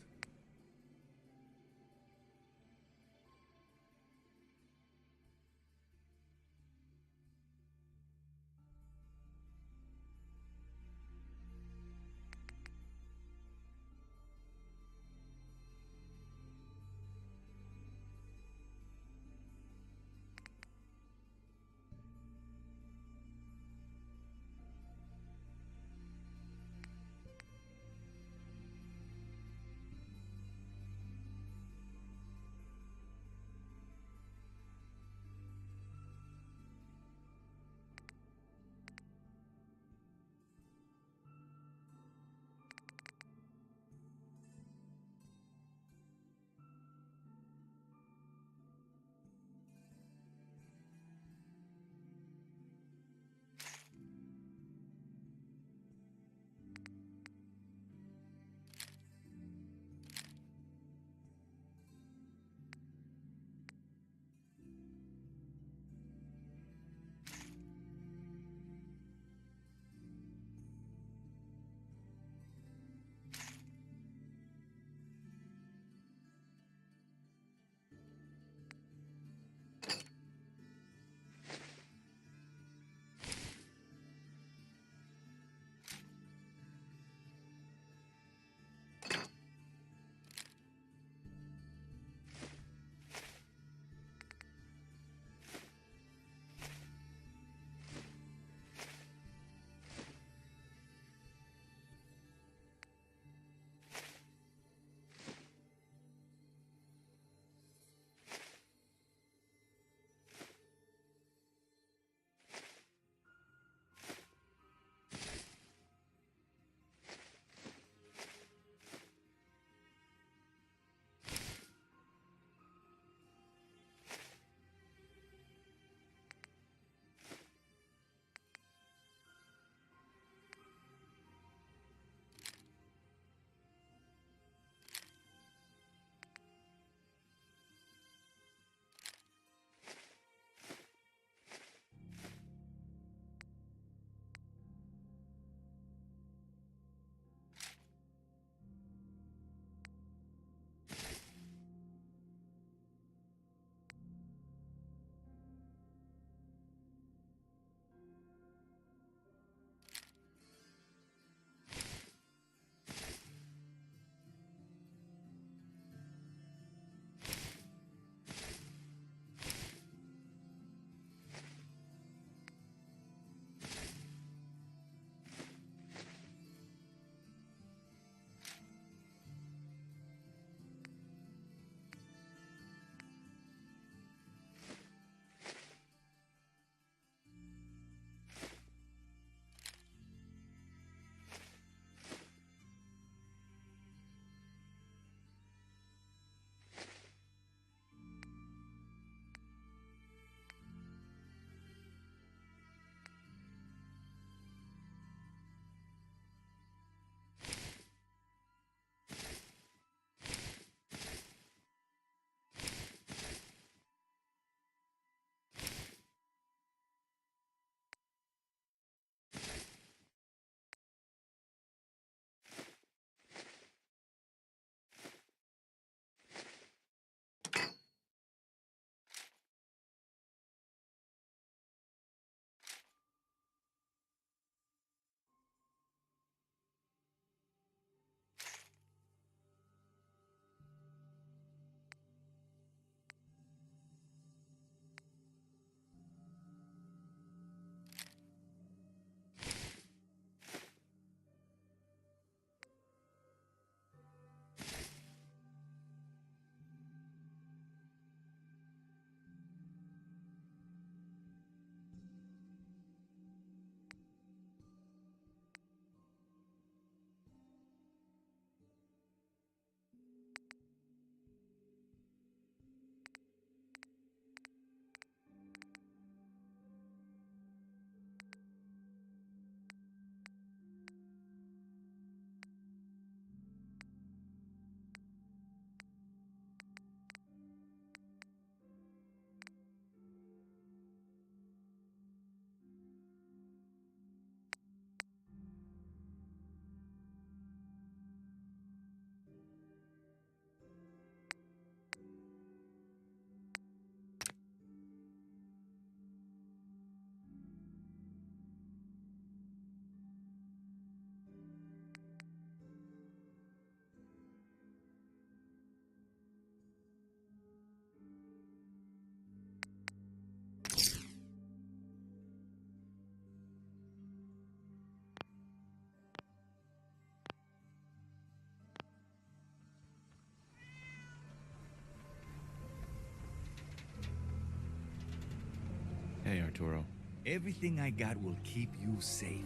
Hey, Arturo. Everything I got will keep you safe.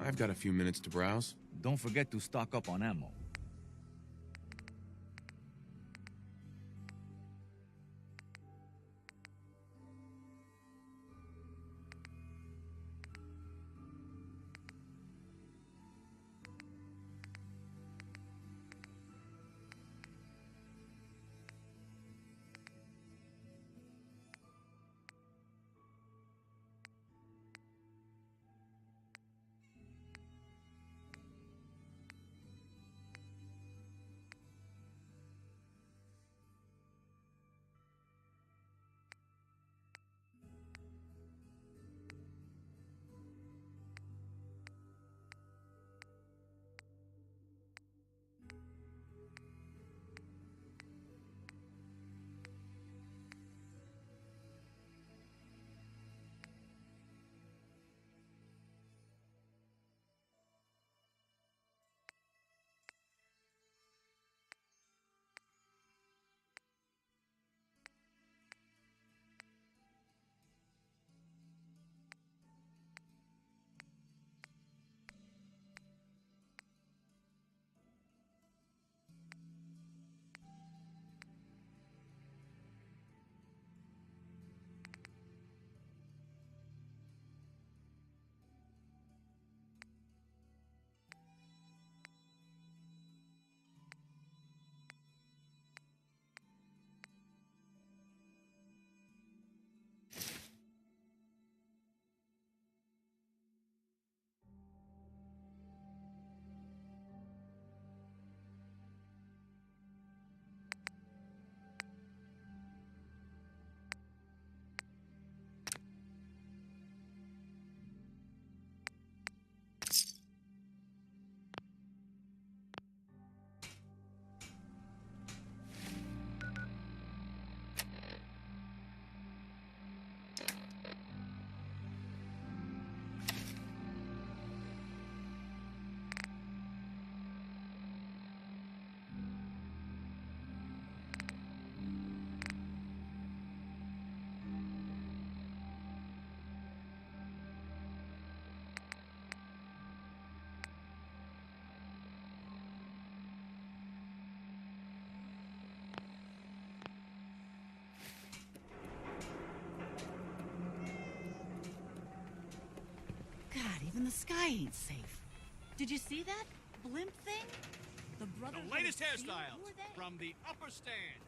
I've got a few minutes to browse. Don't forget to stock up on ammo. God, even the sky ain't safe. Did you see that blimp thing? The brother. The latest hairstyles from the upper stands.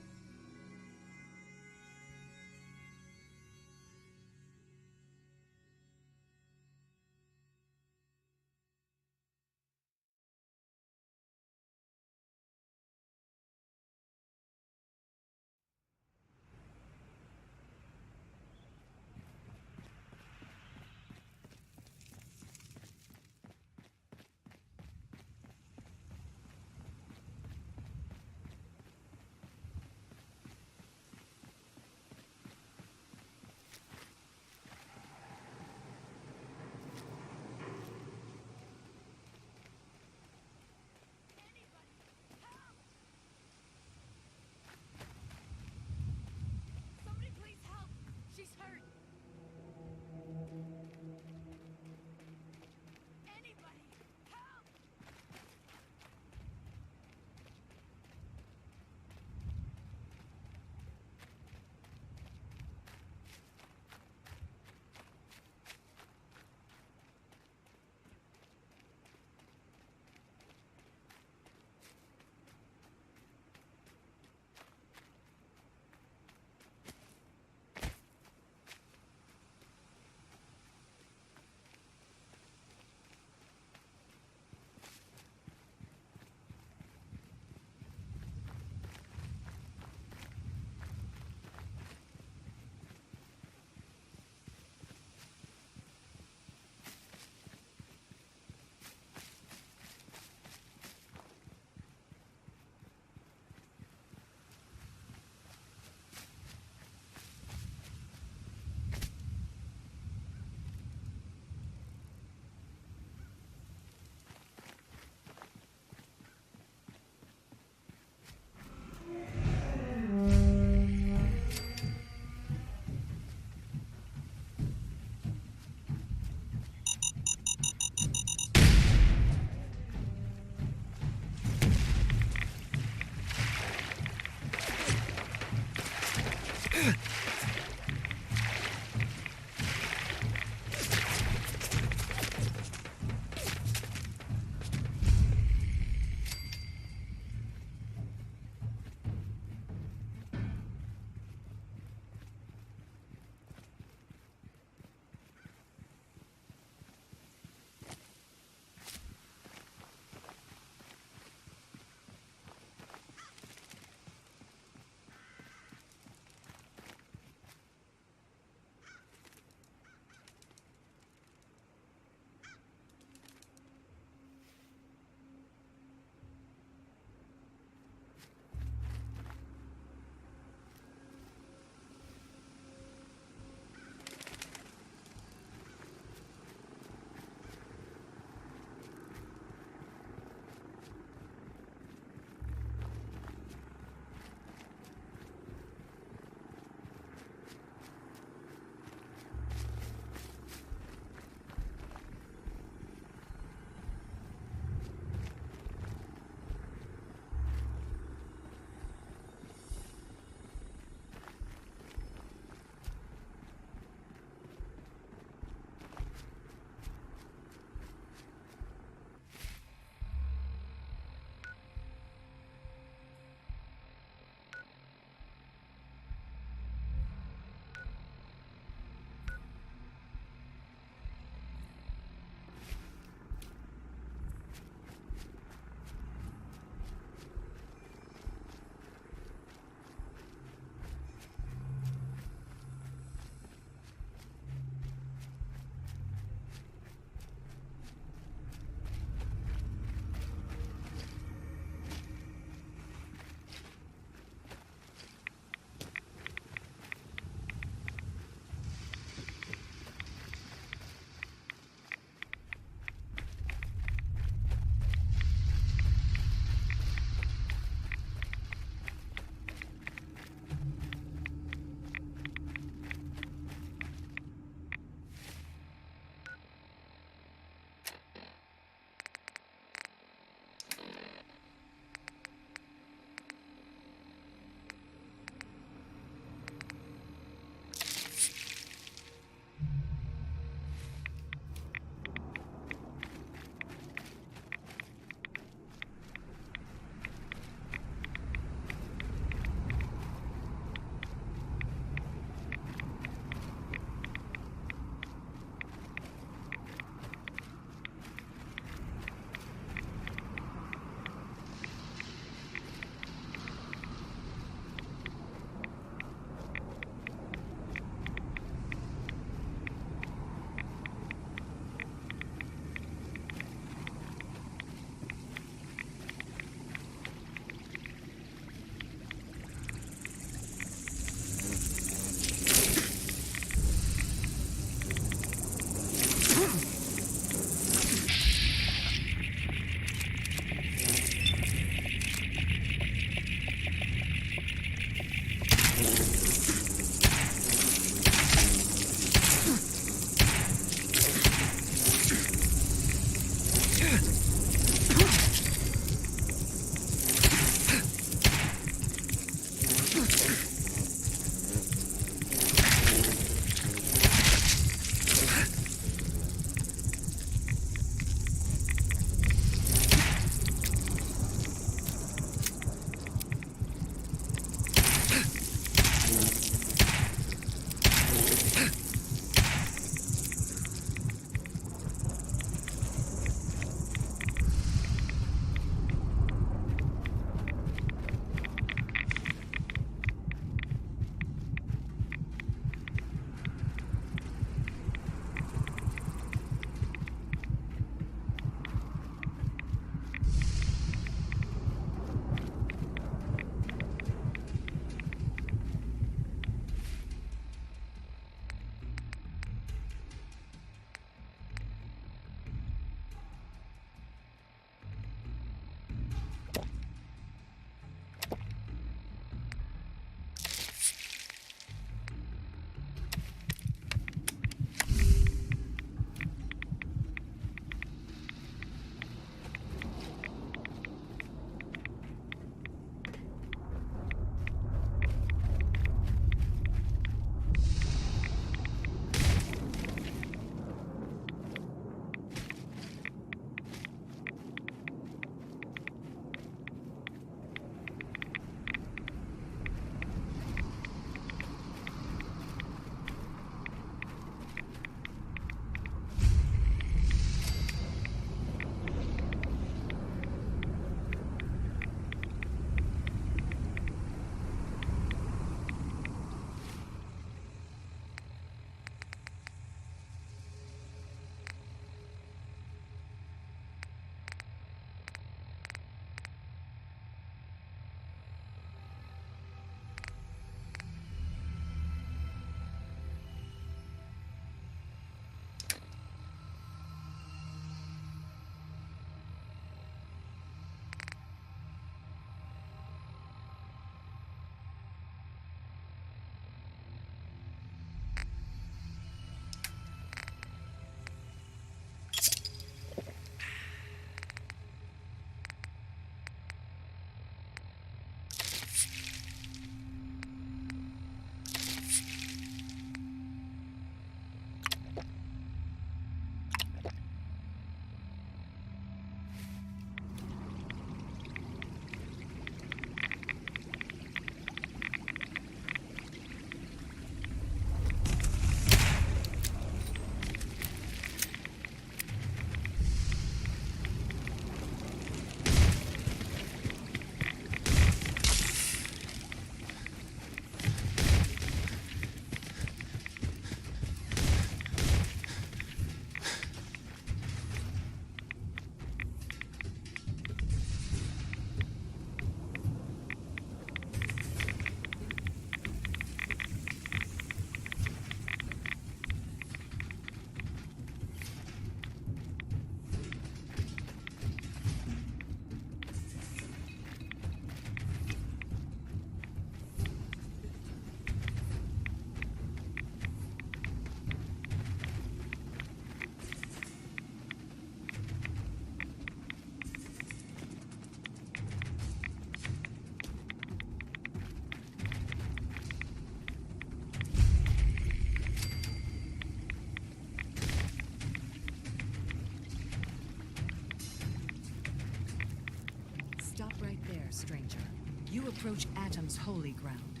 approach Atom's holy ground.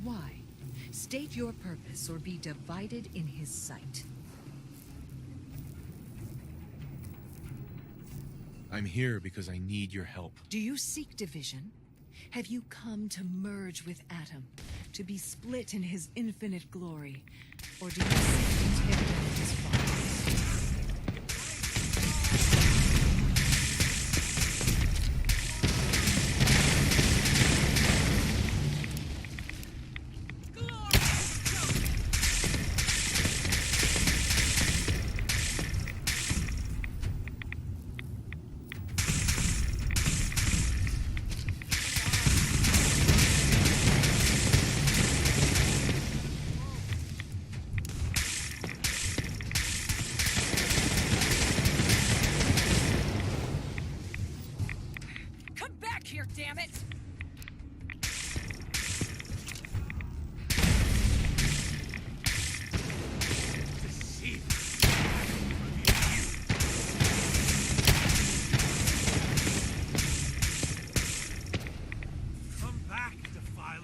Why? State your purpose or be divided in his sight. I'm here because I need your help. Do you seek division? Have you come to merge with Atom, to be split in his infinite glory? Or do you seek to tear down his fall? Here, damn it! Come back, Defiler.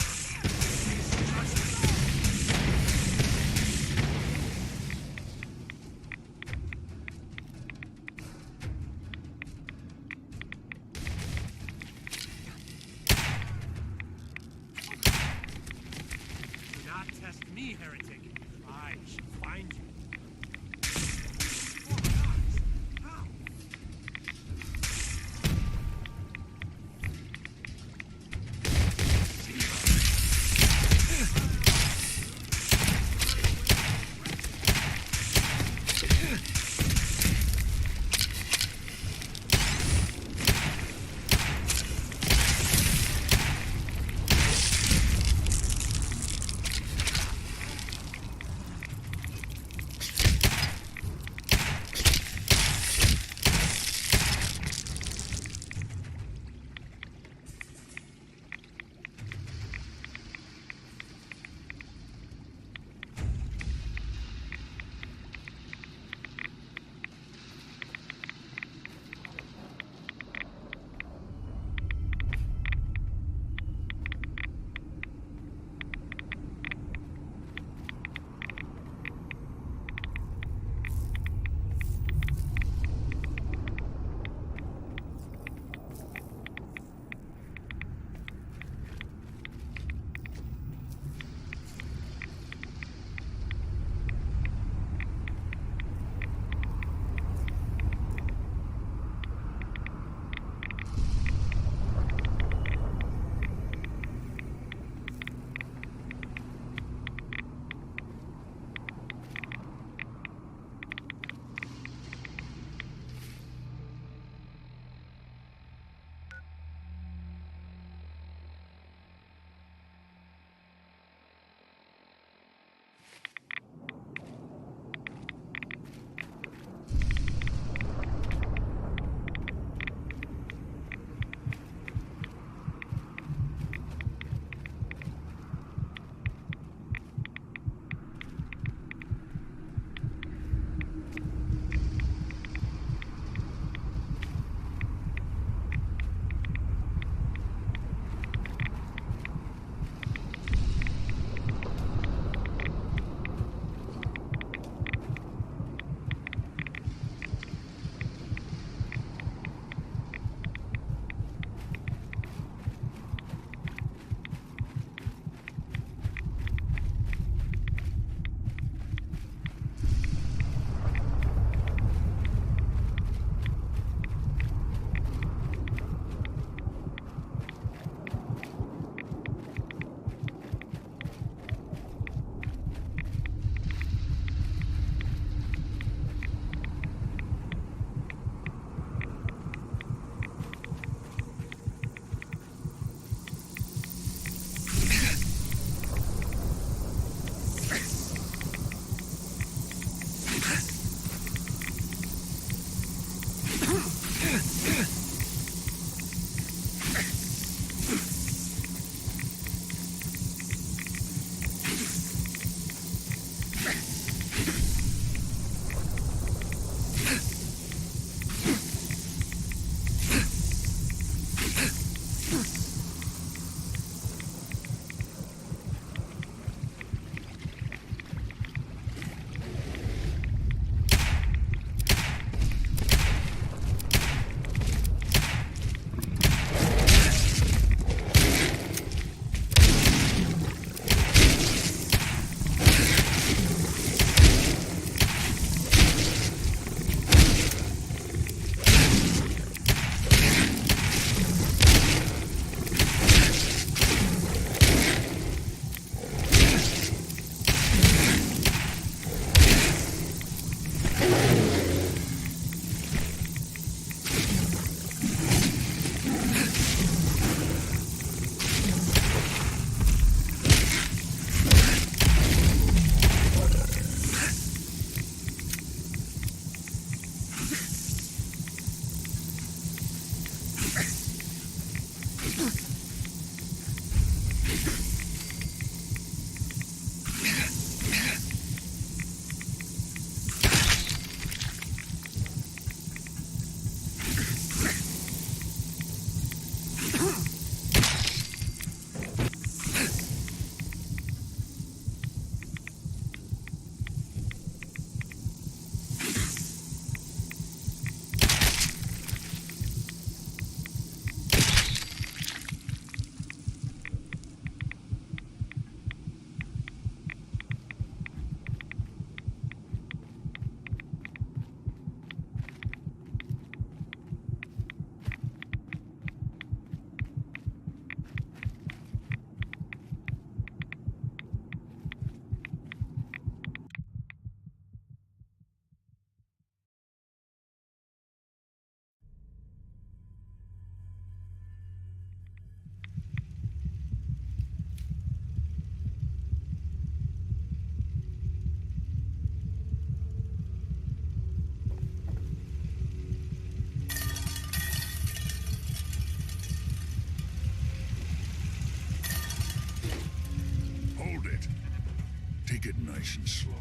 Nice and slow.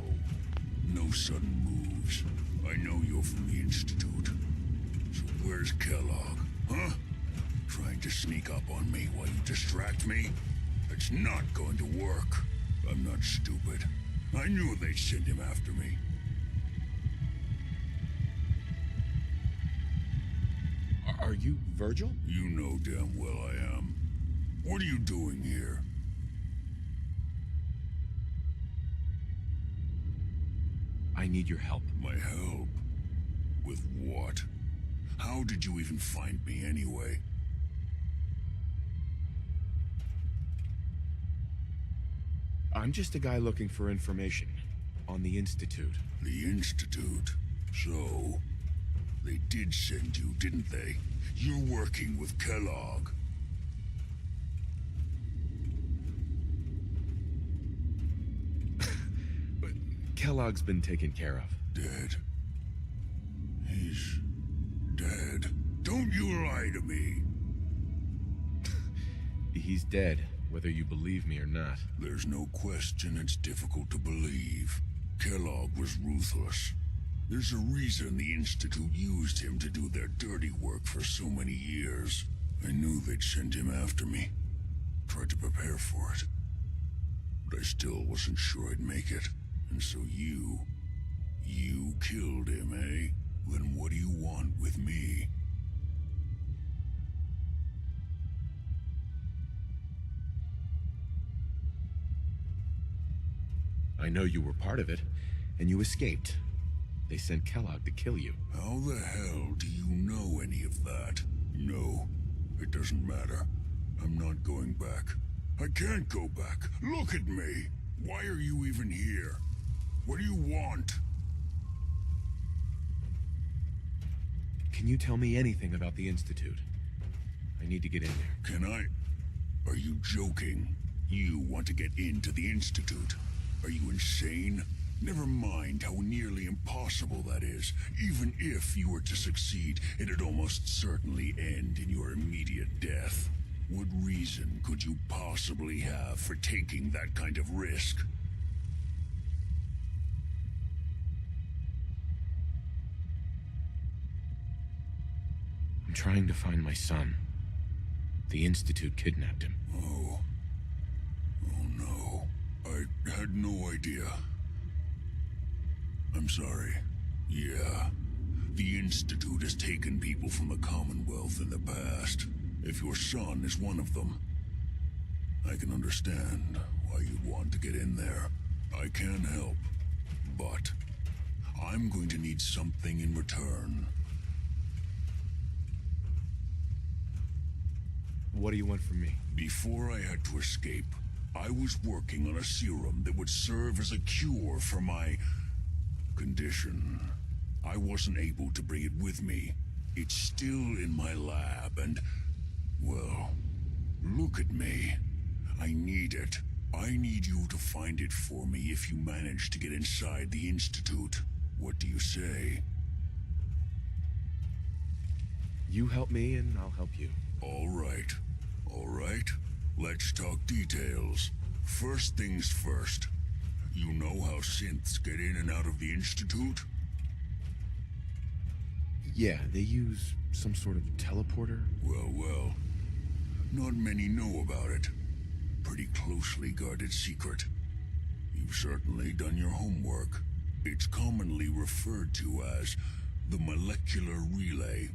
No sudden moves. I know you're from the Institute. So where's Kellogg, huh? Trying to sneak up on me while you distract me? It's not going to work. I'm not stupid. I knew they'd send him after me. Are you Virgil? You know damn well I am. What are you doing here? I need your help. My help? With what? How did you even find me anyway? I'm just a guy looking for information on the Institute. The Institute? So, they did send you, didn't they? You're working with Kellogg. But Kellogg's been taken care of. Dead. He's dead. Don't you lie to me. He's dead, whether you believe me or not. There's no question it's difficult to believe. Kellogg was ruthless. There's a reason the Institute used him to do their dirty work for so many years. I knew they'd send him after me. Tried to prepare for it. But I still wasn't sure I'd make it. And so you killed him, eh? Then what do you want with me? I know you were part of it, and you escaped. They sent Kellogg to kill you. How the hell do you know any of that? No, it doesn't matter. I'm not going back. I can't go back. Look at me. Why are you even here? What do you want? Can you tell me anything about the Institute? I need to get in there. Can I? Are you joking? You want to get into the Institute? Are you insane? Never mind how nearly impossible that is. Even if you were to succeed, it'd almost certainly end in your immediate death. What reason could you possibly have for taking that kind of risk? I'm trying to find my son. The Institute kidnapped him. Oh no. I had no idea. I'm sorry. Yeah. The Institute has taken people from the Commonwealth in the past. If your son is one of them, I can understand why you'd want to get in there. I can help, but I'm going to need something in return. What do you want from me? Before I had to escape, I was working on a serum that would serve as a cure for my condition. I wasn't able to bring it with me. It's still in my lab and, well, look at me. I need it. I need you to find it for me if you manage to get inside the Institute. What do you say? You help me and I'll help you. All right. All right. Let's talk details. First things first. You know how synths get in and out of the Institute? Yeah, they use some sort of teleporter. Well. Not many know about it. Pretty closely guarded secret. You've certainly done your homework. It's commonly referred to as the molecular relay.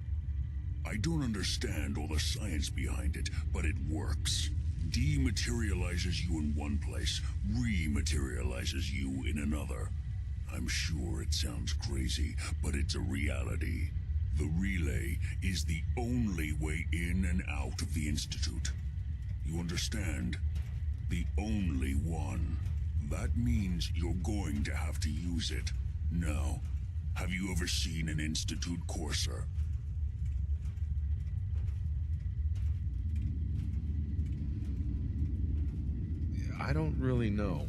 I don't understand all the science behind it, but it works. Dematerializes you in one place, rematerializes you in another. I'm sure it sounds crazy, but it's a reality. The relay is the only way in and out of the Institute. You understand? The only one. That means you're going to have to use it. Now, have you ever seen an Institute courser? I don't really know.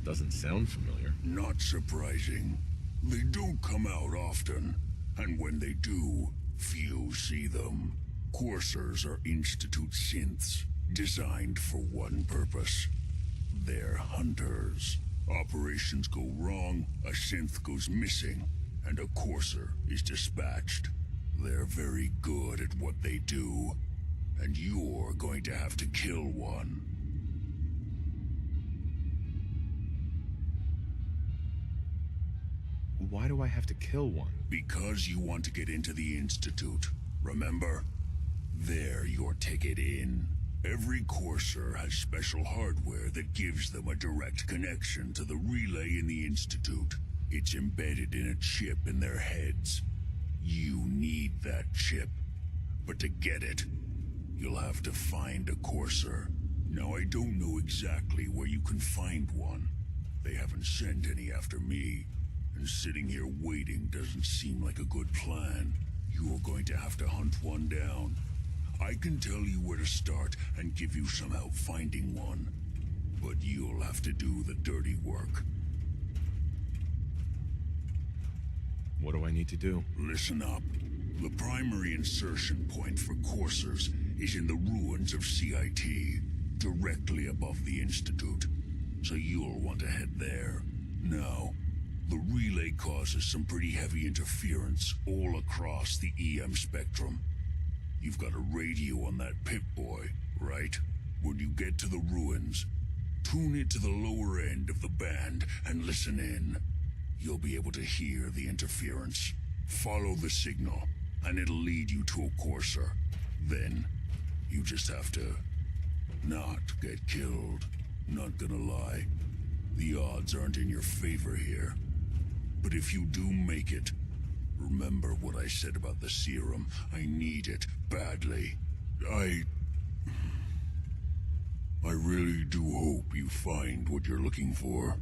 Doesn't sound familiar. Not surprising. They don't come out often, and when they do, few see them. Coursers are Institute synths, designed for one purpose. They're hunters. Operations go wrong, a synth goes missing, and a courser is dispatched. They're very good at what they do, and you're going to have to kill one. Why do I have to kill one? Because you want to get into the Institute, remember? They're your ticket in. Every courser has special hardware that gives them a direct connection to the relay in the Institute. It's embedded in a chip in their heads. You need that chip. But to get it, you'll have to find a courser. Now, I don't know exactly where you can find one. They haven't sent any after me. And sitting here waiting doesn't seem like a good plan. You're going to have to hunt one down. I can tell you where to start and give you some help finding one. But you'll have to do the dirty work. What do I need to do? Listen up. The primary insertion point for coursers is in the ruins of CIT, directly above the Institute. So you'll want to head there. Now, the relay causes some pretty heavy interference all across the EM spectrum. You've got a radio on that Pip-Boy, right? When you get to the ruins, tune it to the lower end of the band and listen in. You'll be able to hear the interference. Follow the signal, and it'll lead you to a courser. Then, you just have to not get killed. Not gonna lie, the odds aren't in your favor here. But if you do make it, remember what I said about the serum. I need it badly. I really do hope you find what you're looking for.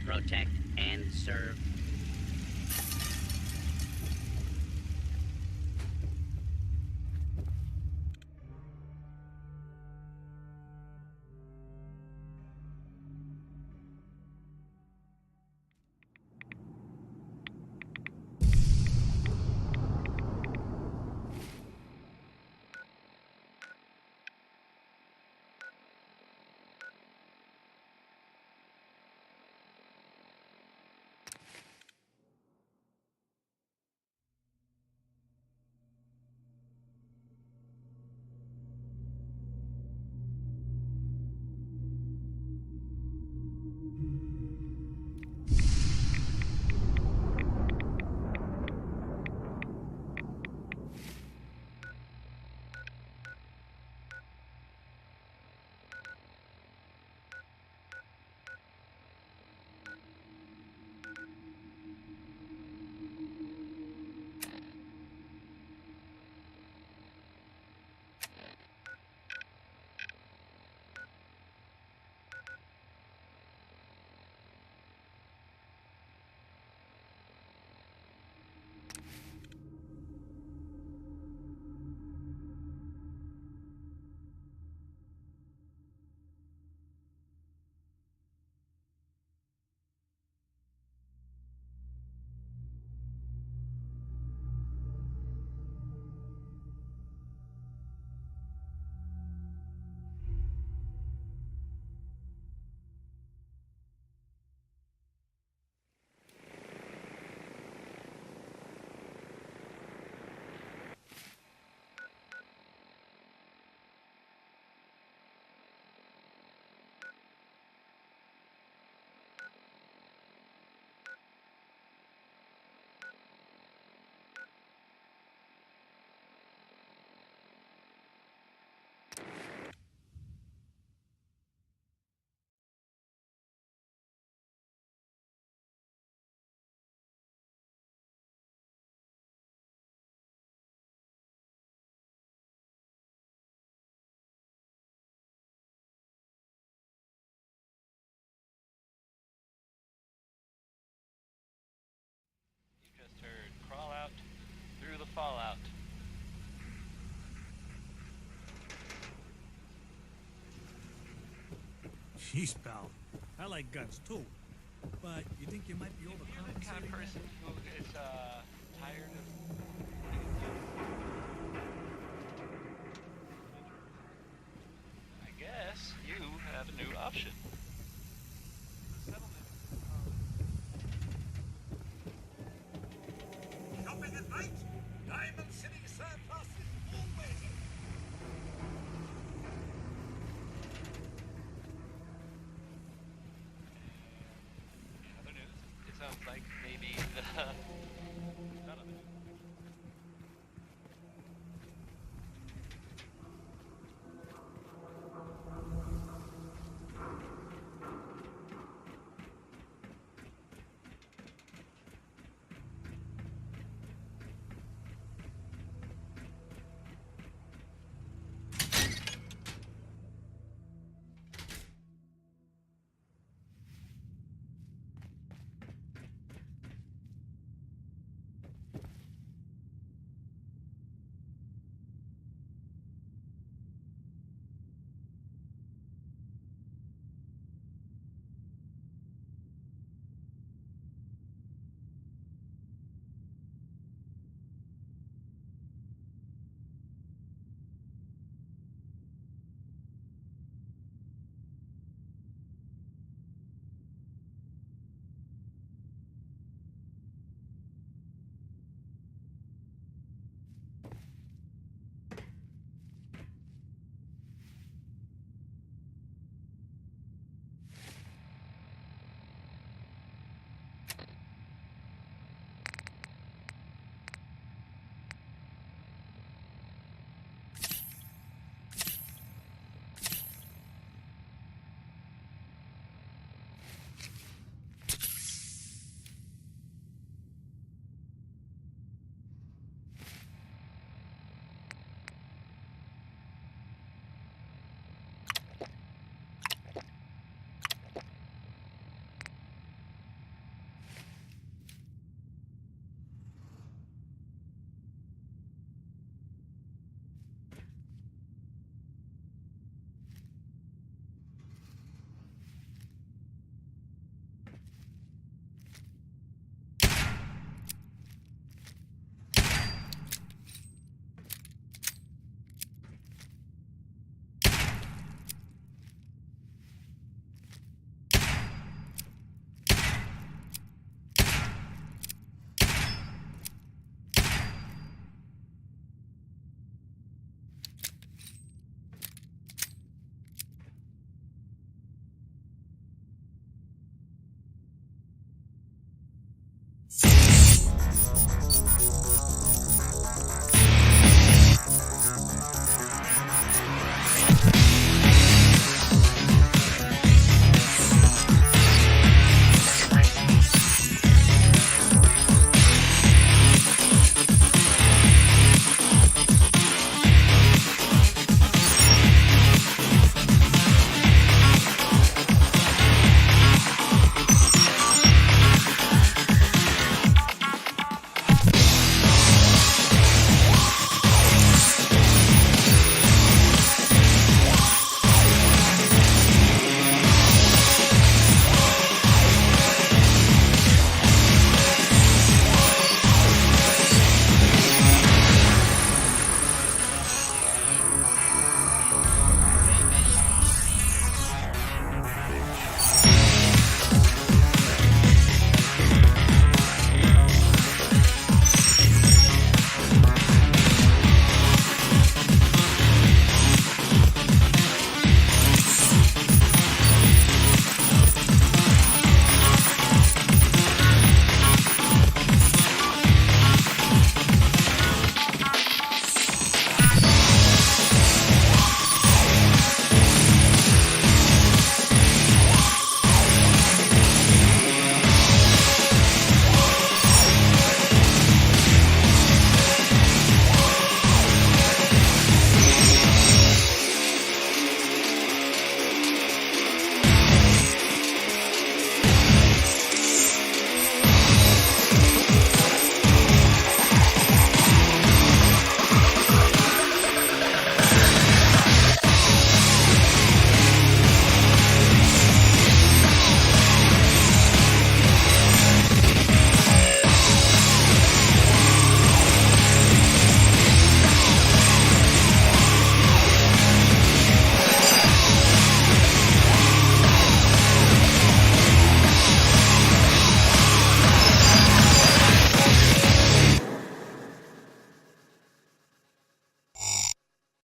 Protect and serve. fallout. Jeez, pal. I like guns too. But you think you might be You're the kind overcompensating? of person who is tired of. I guess you have a new option. The settlement. Shopping at night? Diamond City Surplus is always open. In other news, it sounds like maybe the